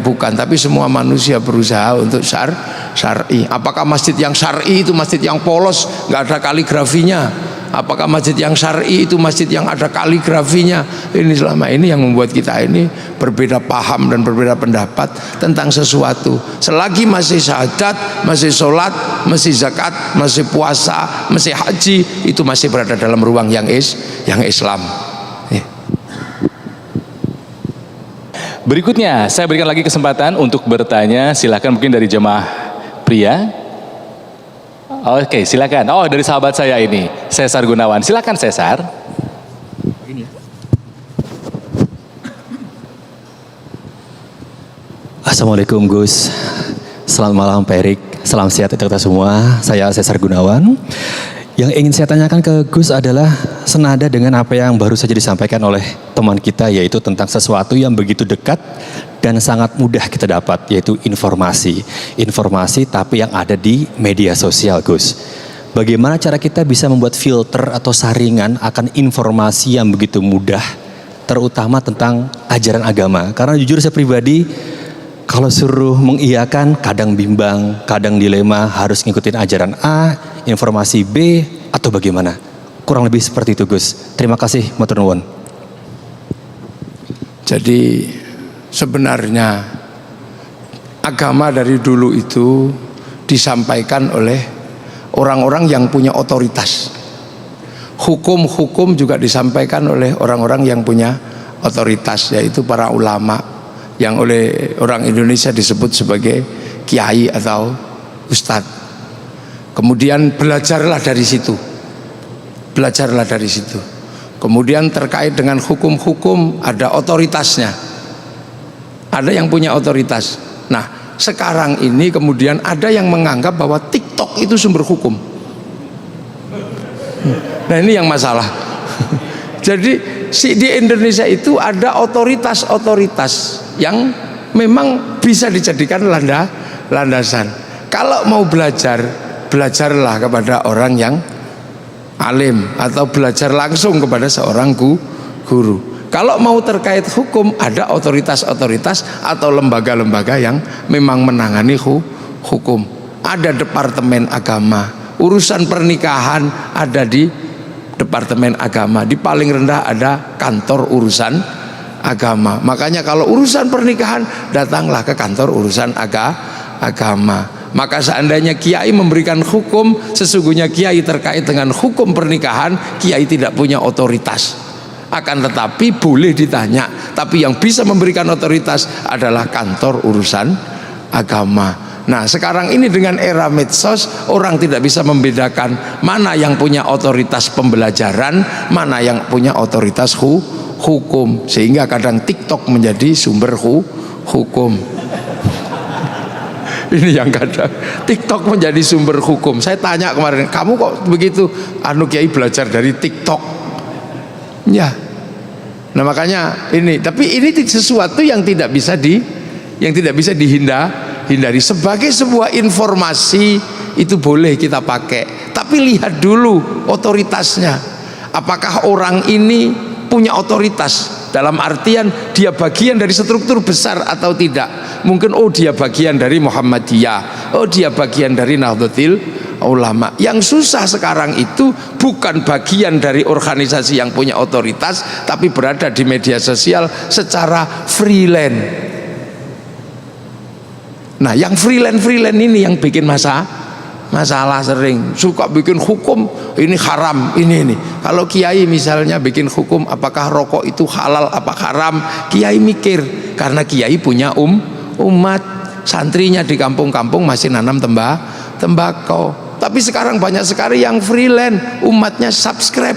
bukan. Tapi semua manusia berusaha untuk syar'i. Apakah masjid yang syar'i itu masjid yang polos, nggak ada kaligrafinya, apakah masjid yang syar'i itu masjid yang ada kaligrafinya. Ini selama ini yang membuat kita ini berbeda paham dan berbeda pendapat tentang sesuatu. Selagi masih syahadat, masih sholat, masih zakat, masih puasa, masih haji, itu masih berada dalam ruang yang Islam. Berikutnya, saya berikan lagi kesempatan untuk bertanya. Silakan mungkin dari jemaah pria. Oke, silakan. Oh, dari sahabat saya ini, Cesar Gunawan. Silakan Cesar. Assalamualaikum Gus. Selamat malam Pak Erik. Salam sehat untuk kita semua. Saya Cesar Gunawan. Yang ingin saya tanyakan ke Gus adalah senada dengan apa yang baru saja disampaikan oleh teman kita, yaitu tentang sesuatu yang begitu dekat dan sangat mudah kita dapat, yaitu informasi. Informasi tapi yang ada di media sosial, Gus. Bagaimana cara kita bisa membuat filter atau saringan akan informasi yang begitu mudah, terutama tentang ajaran agama? Karena jujur saya pribadi, kalau suruh mengiyakan kadang bimbang, kadang dilema harus ngikutin ajaran A, informasi B, atau bagaimana? Kurang lebih seperti itu Gus. Terima kasih, matur nuwun. Jadi sebenarnya agama dari dulu itu disampaikan oleh orang-orang yang punya otoritas. Hukum-hukum juga disampaikan oleh orang-orang yang punya otoritas, yaitu para ulama, yang oleh orang Indonesia disebut sebagai kiai atau ustadz. Kemudian belajarlah dari situ. Belajarlah dari situ. Kemudian terkait dengan hukum-hukum ada otoritasnya. Ada yang punya otoritas. Nah, sekarang ini kemudian ada yang menganggap bahwa TikTok itu sumber hukum. Nah, ini yang masalah. Jadi di Indonesia itu ada otoritas-otoritas yang memang bisa dijadikan landasan. Kalau mau belajar, belajarlah kepada orang yang alim atau belajar langsung kepada seorang guru. Kalau mau terkait hukum, ada otoritas-otoritas atau lembaga-lembaga yang memang menangani hukum. Ada departemen agama, urusan pernikahan ada di departemen agama, di paling rendah ada kantor urusan agama. Makanya kalau urusan pernikahan, datanglah ke kantor urusan agama. Maka seandainya kiai memberikan hukum, sesungguhnya kiai terkait dengan hukum pernikahan, kiai tidak punya otoritas. Akan tetapi boleh ditanya, tapi yang bisa memberikan otoritas adalah kantor urusan agama. Nah, sekarang ini dengan era medsos, orang tidak bisa membedakan mana yang punya otoritas pembelajaran, mana yang punya otoritas hukum, sehingga kadang TikTok menjadi sumber hukum. Ini yang kadang TikTok menjadi sumber hukum. Saya tanya kemarin, kamu kok begitu? Kiai belajar dari TikTok. Ya. Nah, makanya ini, tapi ini sesuatu yang tidak bisa dihindari. Sebagai sebuah informasi itu boleh kita pakai, tapi lihat dulu otoritasnya. Apakah orang ini punya otoritas? Dalam artian dia bagian dari struktur besar atau tidak. Mungkin dia bagian dari Muhammadiyah, dia bagian dari Nahdlatul Ulama. Yang susah sekarang itu bukan bagian dari organisasi yang punya otoritas, tapi berada di media sosial secara freelance. Nah, yang freelance ini yang bikin masalah sering. Suka bikin hukum, ini haram, ini. Kalau kiai misalnya bikin hukum apakah rokok itu halal apa haram, kiai mikir, karena kiai punya umat, santrinya di kampung-kampung masih nanam tembakau. Tapi sekarang banyak sekali yang freelance, umatnya subscribe.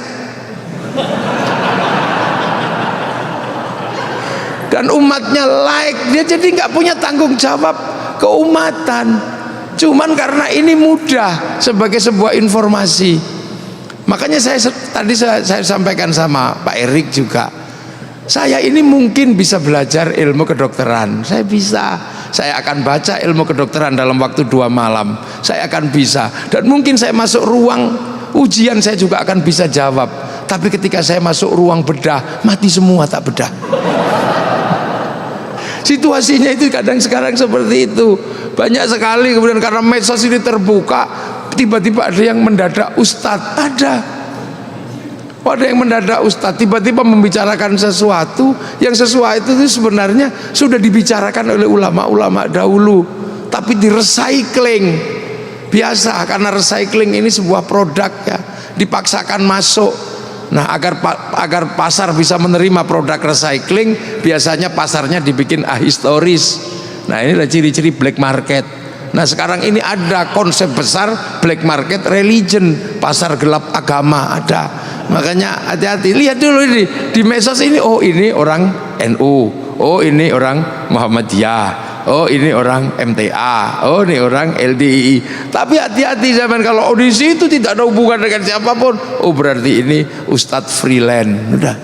Dan umatnya like, dia jadi nggak punya tanggung jawab keumatan. Cuman karena ini mudah sebagai sebuah informasi. Makanya tadi saya sampaikan sama Pak Erik juga. Saya ini mungkin bisa belajar ilmu kedokteran. Saya akan baca ilmu kedokteran dalam waktu 2 malam. Saya akan bisa. Dan mungkin saya masuk ruang ujian saya juga akan bisa jawab. Tapi ketika saya masuk ruang bedah, mati semua tak bedah. Situasinya itu kadang sekarang seperti itu. Banyak sekali kemudian karena medsos ini terbuka, tiba-tiba ada yang mendadak ustadz. Ada yang mendadak Ustadz tiba-tiba membicarakan sesuatu yang sesuatu itu sebenarnya sudah dibicarakan oleh ulama-ulama dahulu, tapi di-recycling. Biasa, karena recycling ini sebuah produk ya, dipaksakan masuk. Nah, agar pasar bisa menerima produk recycling, biasanya pasarnya dibikin ahistoris. Nah, inilah ciri-ciri black market. Nah, sekarang ini ada konsep besar black market religion, pasar gelap agama ada. Makanya hati-hati, lihat dulu ini di medsos ini, oh ini orang NU, oh ini orang Muhammadiyah, oh ini orang MTA, oh ini orang LDII. Tapi hati-hati zaman kalau di situ tidak ada hubungan dengan siapapun, oh berarti ini Ustadz freelance. Udah.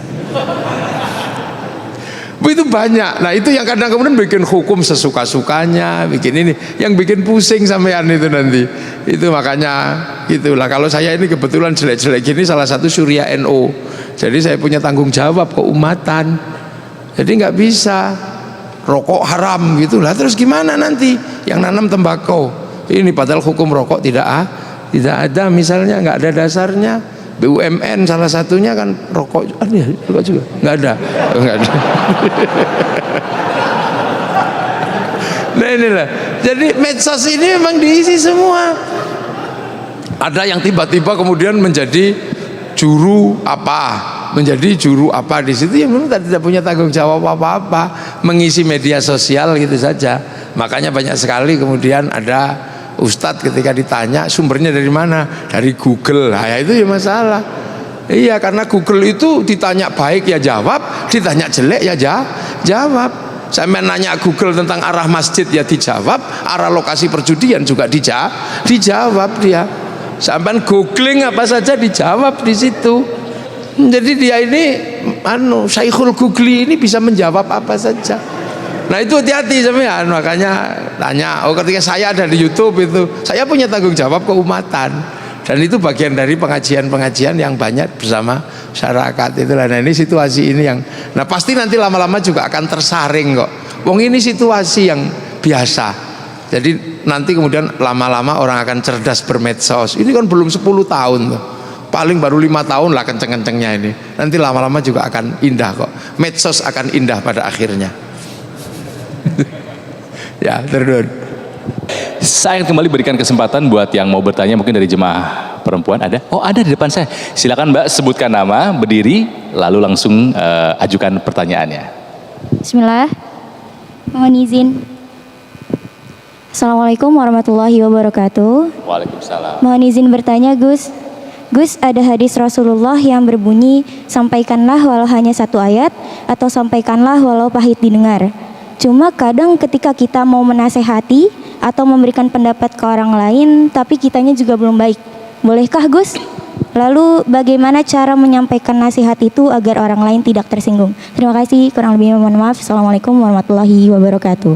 Itu banyak. Nah, itu yang kadang kemudian bikin hukum sesuka-sukanya, bikin ini, yang bikin pusing sampean itu nanti. Itu makanya itulah, kalau saya ini kebetulan jelek-jelek gini salah satu Surya NU. Jadi saya punya tanggung jawab keumatan. Jadi nggak bisa rokok haram gitulah. Terus gimana nanti yang nanam tembakau? Ini padahal hukum rokok tidak ada, misalnya nggak ada dasarnya. BUMN salah satunya kan rokok, rokok juga nggak ada. Nah inilah, jadi medsos ini memang diisi semua. Ada yang tiba-tiba kemudian menjadi juru apa di situ, yang memang tidak punya tanggung jawab apa-apa, mengisi media sosial gitu saja. Makanya banyak sekali kemudian ada Ustadz ketika ditanya sumbernya dari mana, dari Google. Nah, ya itu ya masalah. Iya, karena Google itu ditanya baik ya jawab, ditanya jelek ya jawab. Saya nanya Google tentang arah masjid ya dijawab, arah lokasi perjudian juga dijawab dia. Sampai googling apa saja dijawab di situ. Jadi dia ini Syekhul Googli ini bisa menjawab apa saja. Nah itu hati-hati sampean, makanya tanya. Oh, ketika saya ada di YouTube itu, saya punya tanggung jawab keumatan, dan itu bagian dari pengajian-pengajian yang banyak bersama masyarakat itulah. Nah ini situasi ini yang, nah pasti nanti lama-lama juga akan tersaring kok. Wong ini situasi yang biasa. Jadi nanti kemudian lama-lama orang akan cerdas bermedsos. Ini kan belum 10 tahun tuh. Paling baru 5 tahun lah kenceng-kencengnya ini. Nanti lama-lama juga akan indah kok. Medsos akan indah pada akhirnya. Ya, terus. Saya akan kembali berikan kesempatan buat yang mau bertanya, mungkin dari jemaah perempuan ada. Oh, ada di depan saya. Silakan Mbak, sebutkan nama, berdiri, lalu langsung ajukan pertanyaannya. Bismillah. Mohon izin. Assalamualaikum warahmatullahi wabarakatuh. Waalaikumsalam. Mohon izin bertanya, Gus. Gus, ada hadis Rasulullah yang berbunyi, sampaikanlah walau hanya satu ayat, atau sampaikanlah walau pahit didengar. Cuma kadang ketika kita mau menasehati atau memberikan pendapat ke orang lain, tapi kitanya juga belum baik. Bolehkah Gus? Lalu bagaimana cara menyampaikan nasihat itu agar orang lain tidak tersinggung? Terima kasih, kurang lebih mohon maaf. Assalamualaikum warahmatullahi wabarakatuh.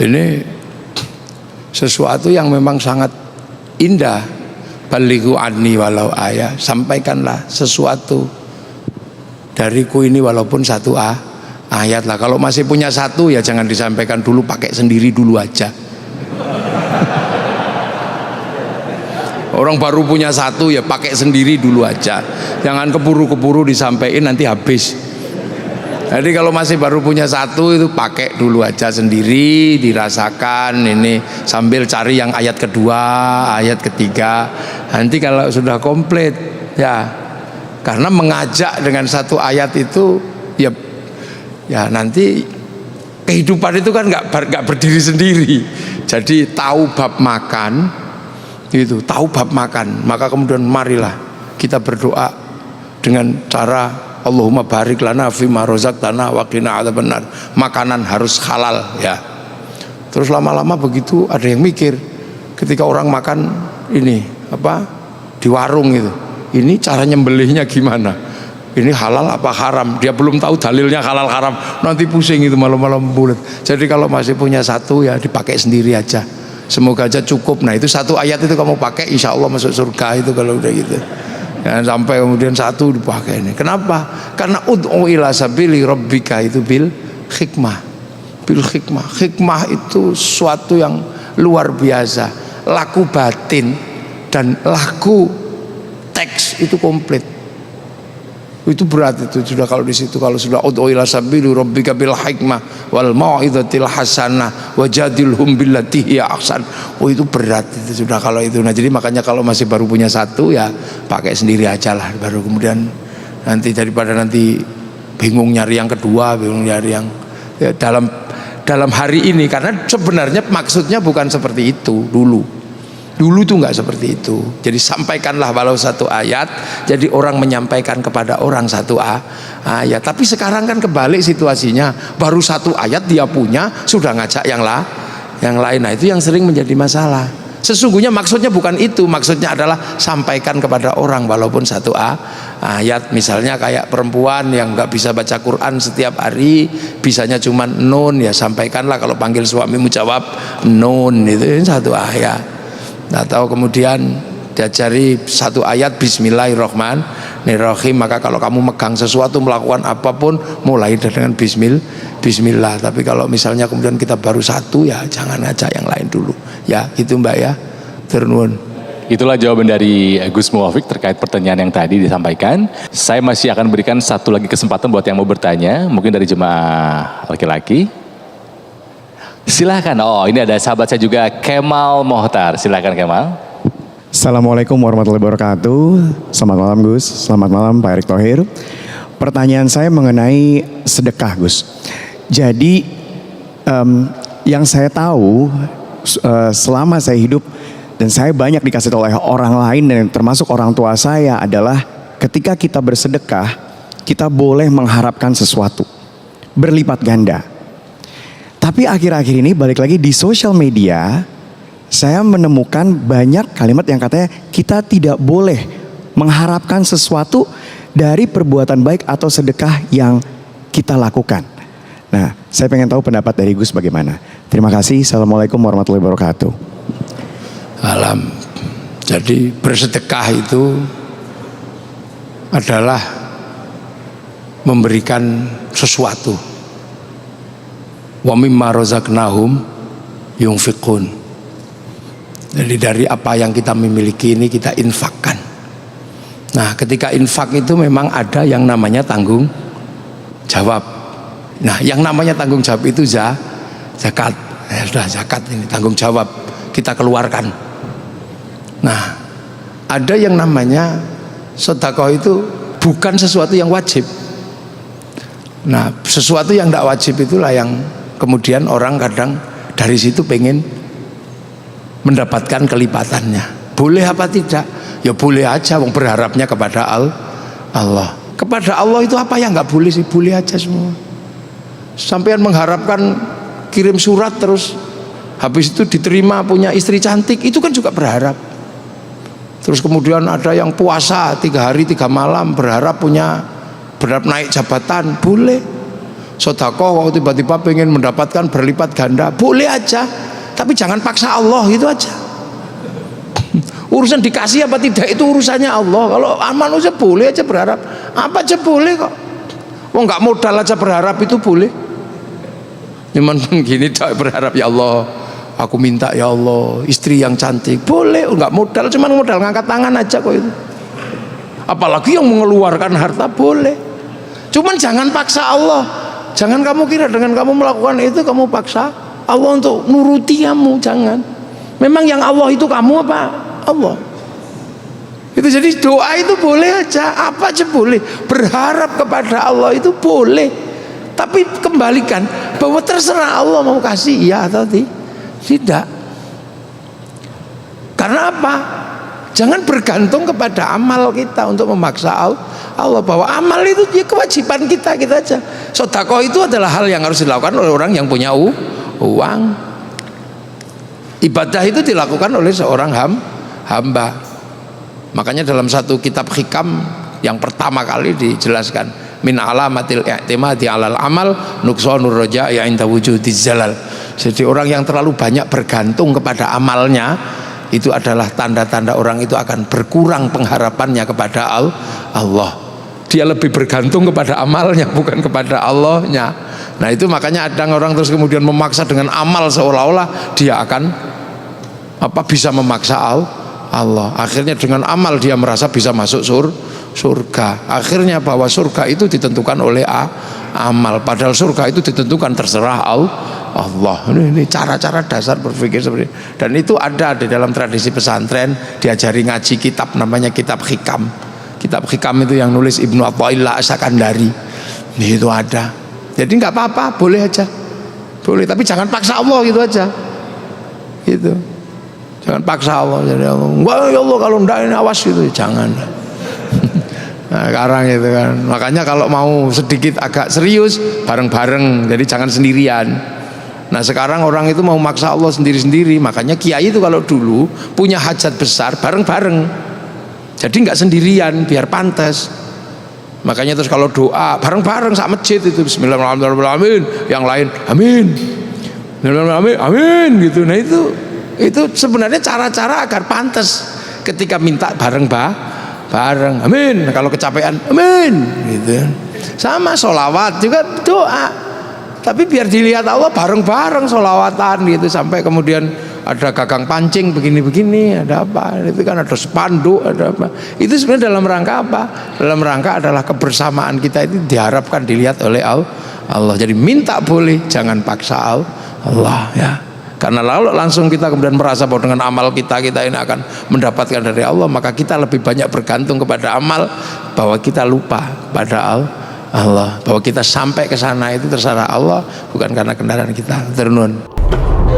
Ini sesuatu yang memang sangat indah. Balighu anni walau ayat, sampaikanlah sesuatu dariku ini walaupun satu ayat lah. Kalau masih punya satu ya jangan disampaikan dulu, pakai sendiri dulu aja. Orang baru punya satu ya pakai sendiri dulu aja, jangan keburu-keburu disampaikan nanti habis. Jadi kalau masih baru punya satu itu pakai dulu aja sendiri, dirasakan ini sambil cari yang ayat kedua, ayat ketiga. Nanti kalau sudah komplit ya, karena mengajak dengan satu ayat itu ya nanti kehidupan itu kan nggak berdiri sendiri. Jadi tahu bab makan itu, tahu bab makan, maka kemudian marilah kita berdoa dengan cara Allahumma barik lana fima razaqtana wa qina adzabannar. Makanan harus halal ya. Terus lama-lama begitu ada yang mikir, ketika orang makan ini di warung itu, ini cara nyembelihnya gimana? Ini halal apa haram? Dia belum tahu dalilnya halal haram, nanti pusing itu malam-malam bulat. Jadi kalau masih punya satu ya dipakai sendiri aja, semoga aja cukup. Nah itu satu ayat itu kamu pakai, insya Allah masuk surga itu kalau udah gitu. Jangan sampai kemudian satu dipakai ini. Kenapa? Karena ud'u ila sabili rabbika itu bil hikmah. Bil hikmah. Hikmah itu suatu yang luar biasa. Laku batin dan laku teks itu komplit. Itu berat itu sudah kalau di situ, kalau sudah ud'u ila sabili rabbika bil hikmah wal mau'izatil hasanah wajadilhum billati hiya ahsan. Oh itu berat itu sudah kalau itu. Nah jadi makanya kalau masih baru punya satu ya pakai sendiri aja lah, baru kemudian nanti daripada nanti bingung nyari yang kedua, bingung nyari yang ya, dalam hari ini, karena sebenarnya maksudnya bukan seperti itu dulu. Dulu tuh nggak seperti itu. Jadi sampaikanlah walau satu ayat. Jadi orang menyampaikan kepada orang satu ayat. Tapi sekarang kan kebalik situasinya. Baru satu ayat dia punya, sudah ngajak yang lain. Nah itu yang sering menjadi masalah. Sesungguhnya maksudnya bukan itu. Maksudnya adalah sampaikan kepada orang walaupun satu ayat. Misalnya kayak perempuan yang nggak bisa baca Quran setiap hari, bisanya cuma nun, ya sampaikanlah kalau panggil suamimu jawab nun, itu satu ayat. Atau kemudian diajari satu ayat Bismillahirrahmanirrahim, maka kalau kamu megang sesuatu, melakukan apapun, mulai dengan Bismillah. Tapi kalau misalnya kemudian kita baru satu, ya jangan ngajak yang lain dulu. Ya itu Mbak ya, turun. Itulah jawaban dari Gus Muwafiq terkait pertanyaan yang tadi disampaikan. Saya masih akan berikan satu lagi kesempatan buat yang mau bertanya, mungkin dari jemaah laki-laki. Silahkan. Oh ini ada sahabat saya juga, Kemal Mohtar. Silahkan Kemal. Assalamualaikum warahmatullahi wabarakatuh. Selamat malam Gus, selamat malam Pak Erick Thohir. Pertanyaan saya mengenai sedekah Gus. Jadi yang saya tahu selama saya hidup dan saya banyak dikasih tahu oleh orang lain dan termasuk orang tua saya adalah ketika kita bersedekah, kita boleh mengharapkan sesuatu berlipat ganda. Tapi akhir-akhir ini balik lagi di sosial media, saya menemukan banyak kalimat yang katanya kita tidak boleh mengharapkan sesuatu dari perbuatan baik atau sedekah yang kita lakukan. Nah, saya pengen tahu pendapat dari Gus bagaimana. Terima kasih. Assalamualaikum warahmatullahi wabarakatuh. Alam. Jadi bersedekah itu adalah memberikan sesuatu. Wa mimma razaqnahum yunfiqun. Jadi dari apa yang kita memiliki ini kita infakkan. Nah ketika infak itu memang ada yang namanya tanggung jawab. Nah yang namanya tanggung jawab itu zakat. Ya sudah, zakat ini tanggung jawab kita keluarkan. Nah ada yang namanya sedekah, itu bukan sesuatu yang wajib. Nah sesuatu yang tidak wajib itulah yang kemudian orang kadang dari situ pengen mendapatkan kelipatannya. Boleh apa tidak? Ya boleh aja, wong berharapnya kepada Allah. Kepada Allah itu apa yang nggak boleh sih? Boleh aja semua. Sampean mengharapkan kirim surat terus habis itu diterima punya istri cantik, itu kan juga berharap. Terus kemudian ada yang puasa 3 hari 3 malam berharap naik jabatan, boleh. Sedekah waktu tiba-tiba pengen mendapatkan berlipat ganda, boleh aja, tapi jangan paksa Allah, itu aja. Urusan dikasih apa tidak itu urusannya Allah. Kalau manusia boleh aja berharap, apa aja boleh kok. Oh nggak modal aja berharap itu boleh. Cuman gini berharap, ya Allah, aku minta ya Allah istri yang cantik, boleh. Nggak modal, cuman modal ngangkat tangan aja kok itu. Apalagi yang mengeluarkan harta, boleh. Cuman jangan paksa Allah. Jangan kamu kira dengan kamu melakukan itu kamu paksa Allah untuk nuruti kamu, jangan. Memang yang Allah itu kamu apa? Allah. Itu jadi doa itu boleh aja, apa aja boleh. Berharap kepada Allah itu boleh. Tapi kembalikan bahwa terserah Allah mau kasih iya atau tidak. Karena apa? Jangan bergantung kepada amal kita untuk memaksa Allah, bahwa amal itu ya kewajiban kita aja. Sedekah itu adalah hal yang harus dilakukan oleh orang yang punya uang. Ibadah itu dilakukan oleh seorang hamba. Makanya dalam satu kitab hikam yang pertama kali dijelaskan, min alamatil i'timadi alal amal nuqsanur raja'i 'inda wujudiz zalal. Jadi orang yang terlalu banyak bergantung kepada amalnya, itu adalah tanda-tanda orang itu akan berkurang pengharapannya kepada Allah. Dia lebih bergantung kepada amalnya bukan kepada Allahnya. Nah itu makanya ada orang terus kemudian memaksa dengan amal seolah-olah dia akan bisa memaksa Allah. Akhirnya dengan amal dia merasa bisa masuk surga. Akhirnya bahwa surga itu ditentukan oleh amal, padahal surga itu ditentukan terserah Allah. Ini cara-cara dasar berpikir seperti ini. Dan itu ada di dalam tradisi pesantren, diajari ngaji kitab namanya kitab hikam. Kitab hikam itu yang nulis Ibnu Athaillah As-Sakandari. Itu ada. Jadi nggak apa-apa, boleh aja. Boleh, tapi jangan paksa Allah gitu aja. Gitu. Jangan paksa Allah. Jadi Allah, wah ya Allah kalau enggak ini awas gitu, jangan. Nah, sekarang gitu kan. Makanya kalau mau sedikit agak serius bareng-bareng, jadi jangan sendirian. Nah, sekarang orang itu mau maksa Allah sendiri-sendiri. Makanya kiai itu kalau dulu punya hajat besar bareng-bareng. Jadi nggak sendirian, biar pantas. Makanya terus kalau doa bareng-bareng sak masjid itu bismillahirrahmanirrahim, yang lain amin. Amin gitu. Nah itu sebenarnya cara-cara agar pantas ketika minta bareng amin. Nah, kalau kecapean amin gitu. Sama sholawat juga doa, tapi biar dilihat Allah bareng-bareng sholawatan gitu. Sampai kemudian ada gagang pancing begini-begini, ada apa, itu kan ada spanduk, ada apa. Itu sebenarnya dalam rangka apa? Dalam rangka adalah kebersamaan kita itu diharapkan dilihat oleh Allah. Jadi minta boleh, jangan paksa Allah ya. Karena lalu langsung kita kemudian merasa bahwa dengan amal kita ini akan mendapatkan dari Allah, maka kita lebih banyak bergantung kepada amal, bahwa kita lupa pada Allah, bahwa kita sampai ke sana itu terserah Allah, bukan karena kendaraan kita. Terunun.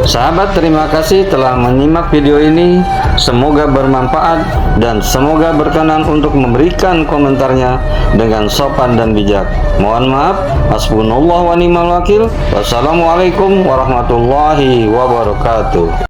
Sahabat, terima kasih telah menyimak video ini. Semoga bermanfaat dan semoga berkenan untuk memberikan komentarnya dengan sopan dan bijak. Mohon maaf. Hasbunallah wa ni'mal wakil. Wassalamualaikum warahmatullahi wabarakatuh.